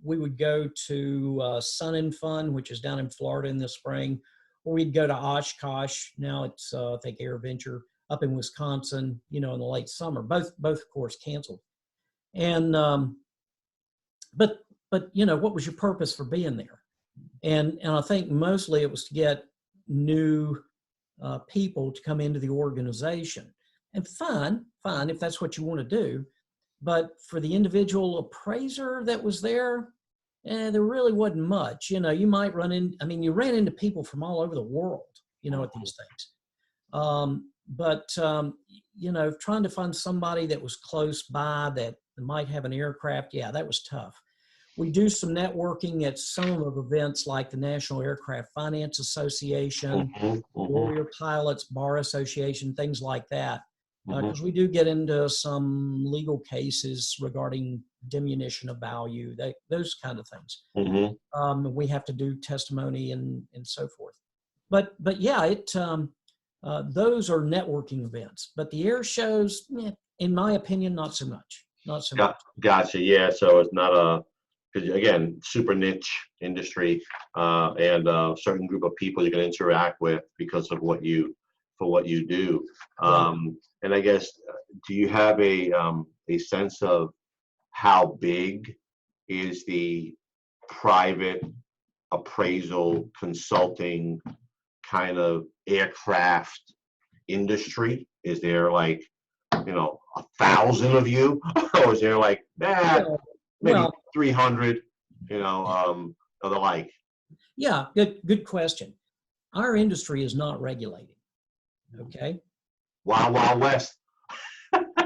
We would go to Sun and Fun, which is down in Florida in the spring, or we'd go to Oshkosh. Now it's, I think, Air Venture up in Wisconsin, in the late summer. Both of course, canceled. And, but what was your purpose for being there? And I think mostly it was to get new people to come into the organization. And fine, if that's what you want to do. But for the individual appraiser that was there, there really wasn't much. You might you ran into people from all over the world, at these things. But trying to find somebody that was close by that might have an aircraft, that was tough. We do some networking at some of events like the National Aircraft Finance Association, Warrior Pilots Bar Association, things like that. Because we do get into some legal cases regarding diminution of value, those kind of things. We have to do testimony and so forth. But yeah, those are networking events. But the air shows, in my opinion, not so much. Much.
Gotcha. Yeah. So it's not because again, super niche industry, and a certain group of people you can interact with because of what you do. And I guess, do you have a sense of how big is the private appraisal consulting kind of aircraft industry? Is there 1,000 of you, or is there maybe 300? Or the like.
Yeah, good question. Our industry is not regulated. Okay.
Wild, Wild West.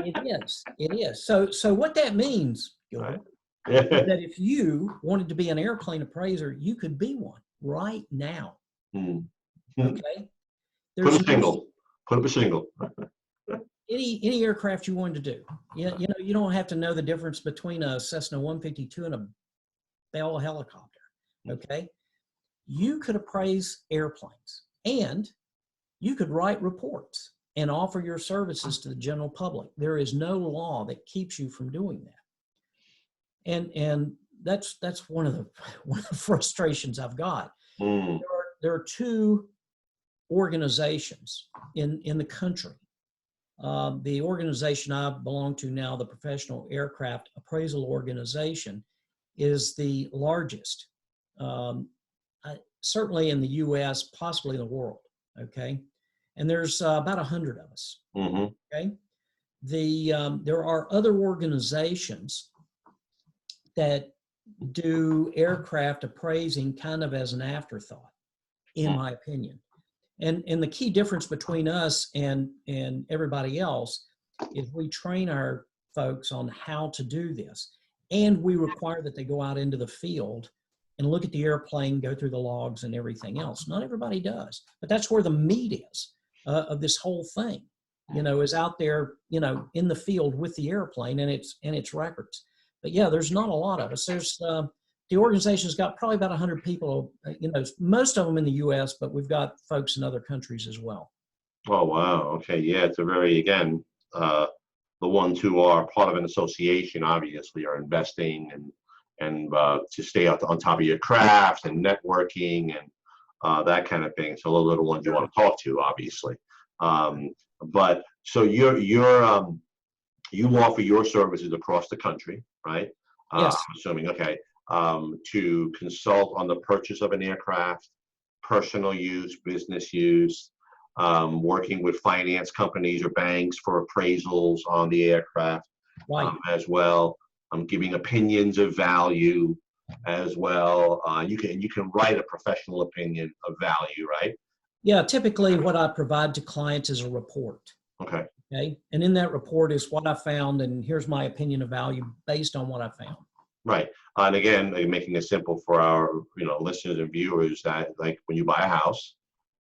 It is. So what that means, Gilbert, is that if you wanted to be an airplane appraiser, you could be one right now. Okay.
Put up a shingle.
Any aircraft you wanted to do. You don't have to know the difference between a Cessna 152 and a Bell helicopter. Okay. You could appraise airplanes, and you could write reports and offer your services to the general public. There is no law that keeps you from doing that. And that's one of the frustrations I've got. There are two organizations in the country. The organization I belong to now, the Professional Aircraft Appraisal Organization, is the largest, certainly in the U.S., possibly in the world. Okay. And there's about 100 of us. Okay. There are other organizations that do aircraft appraising kind of as an afterthought. in my opinion. And the key difference between us and everybody else is we train our folks on how to do this. And we require that they go out into the field and look at the airplane, go through the logs and everything else. Not everybody does, but that's where the meat is of this whole thing, is out there, in the field with the airplane and its records. But yeah, there's not a lot of us. There's, the organization's got probably about 100 people, most of them in the U.S., but we've got folks in other countries as well.
Oh, wow. Okay. Yeah. It's a very, again, the ones who are part of an association obviously are investing and to stay on top of your craft and networking and that kind of thing. So the little ones you want to talk to, obviously. But so you offer your services across the country, right?
Yes.
I'm assuming, okay. To consult on the purchase of an aircraft, personal use, business use, working with finance companies or banks for appraisals on the aircraft,
right.
As well. Giving opinions of value as well. You can write a professional opinion of value, right?
Yeah, typically what I provide to clients is a report.
Okay.
Okay. And in that report is what I found, and here's my opinion of value based on what I found.
Right. And again, making it simple for our listeners and viewers, that like when you buy a house,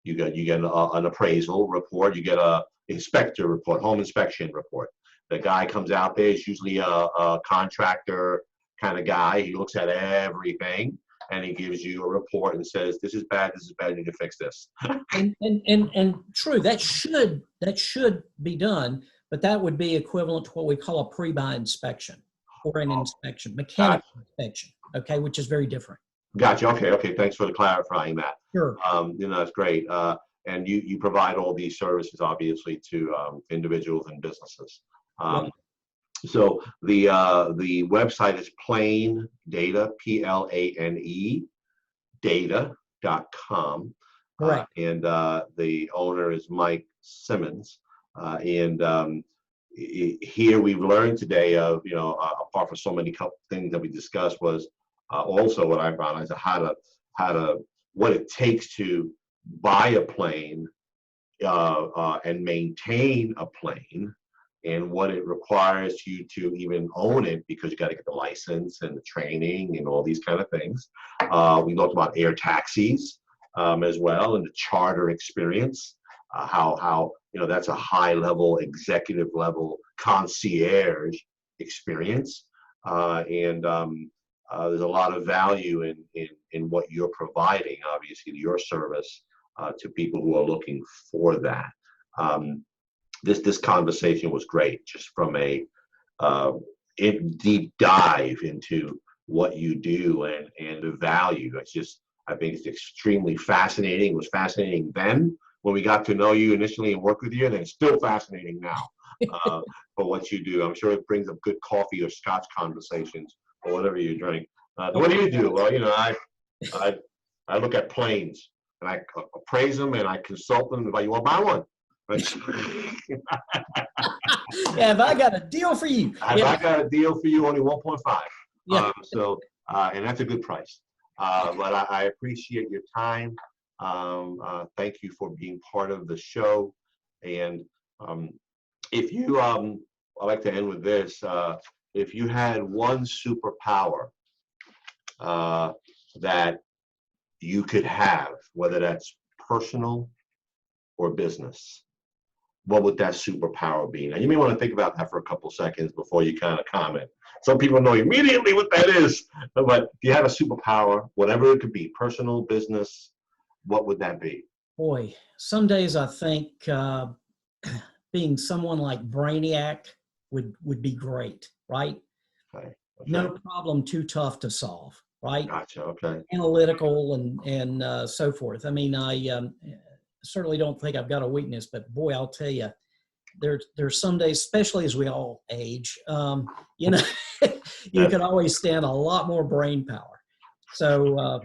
you get an appraisal report, you get a inspector report, home inspection report. The guy comes out there, is usually a contractor kind of guy. He looks at everything and he gives you a report and says, this is bad, you need to fix this.
and true, that should be done, but that would be equivalent to what we call a pre-buy inspection or an inspection, mechanical inspection, okay, which is very different.
Gotcha. Okay. Thanks for clarifying that.
Sure.
That's great. And you provide all these services, obviously, to individuals and businesses.
Right.
So the website is Plane Data, PLANE, data.com.
Correct.
And the owner is Mike Simmons. Here we've learned today of, apart from so many things that we discussed, was also what I found is what it takes to buy a plane and maintain a plane, and what it requires you to even own it, because you got to get the license and the training and all these kind of things. We talked about air taxis as well, and the charter experience, how that's a high level, executive level concierge experience, and there's a lot of value in what you're providing, obviously, your service to people who are looking for that. This conversation was great, just from a deep dive into what you do and the value. I think it's extremely fascinating. It was fascinating then when we got to know you initially and work with you, and it's still fascinating now for what you do. I'm sure it brings up good coffee or scotch conversations or whatever you drink. What do you do? Well, I look at planes and I appraise them and I consult them. About, you want to buy one?
Yeah, have I got a deal for you?
I got a deal for you, only 1.5.
Yeah.
And that's a good price. But I appreciate your time. Thank you for being part of the show. And if you, I'd like to end with this. If you had one superpower that you could have, whether that's personal or business, what would that superpower be? Now, you may want to think about that for a couple seconds before you kind of comment. Some people know immediately what that is, but if you had a superpower, whatever it could be, personal, business, what would that be?
Boy, some days I think being someone like Brainiac would be great, right?
Okay.
No problem too tough to solve, right?
Gotcha. Okay.
Analytical and so forth. I mean, I certainly don't think I've got a weakness, but boy, I'll tell you, there's some days, especially as we all age, you can always stand a lot more brain power. So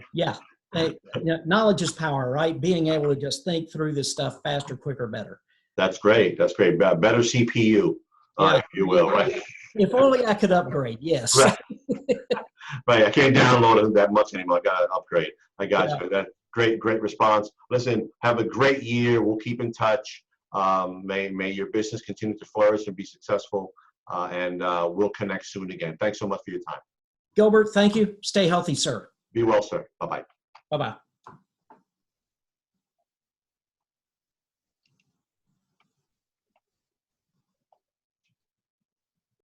knowledge is power, right? Being able to just think through this stuff faster, quicker, better. That's great.
Better CPU, if you will, right?
If only I could upgrade, yes.
Right. Right. I can't download it that much anymore. I got to upgrade. I got you. Great response. Listen, have a great year. We'll keep in touch. May your business continue to flourish and be successful. And we'll connect soon again. Thanks so much for your time.
Gilbert, thank you. Stay healthy, sir.
Be well, sir. Bye-bye.
Bye-bye.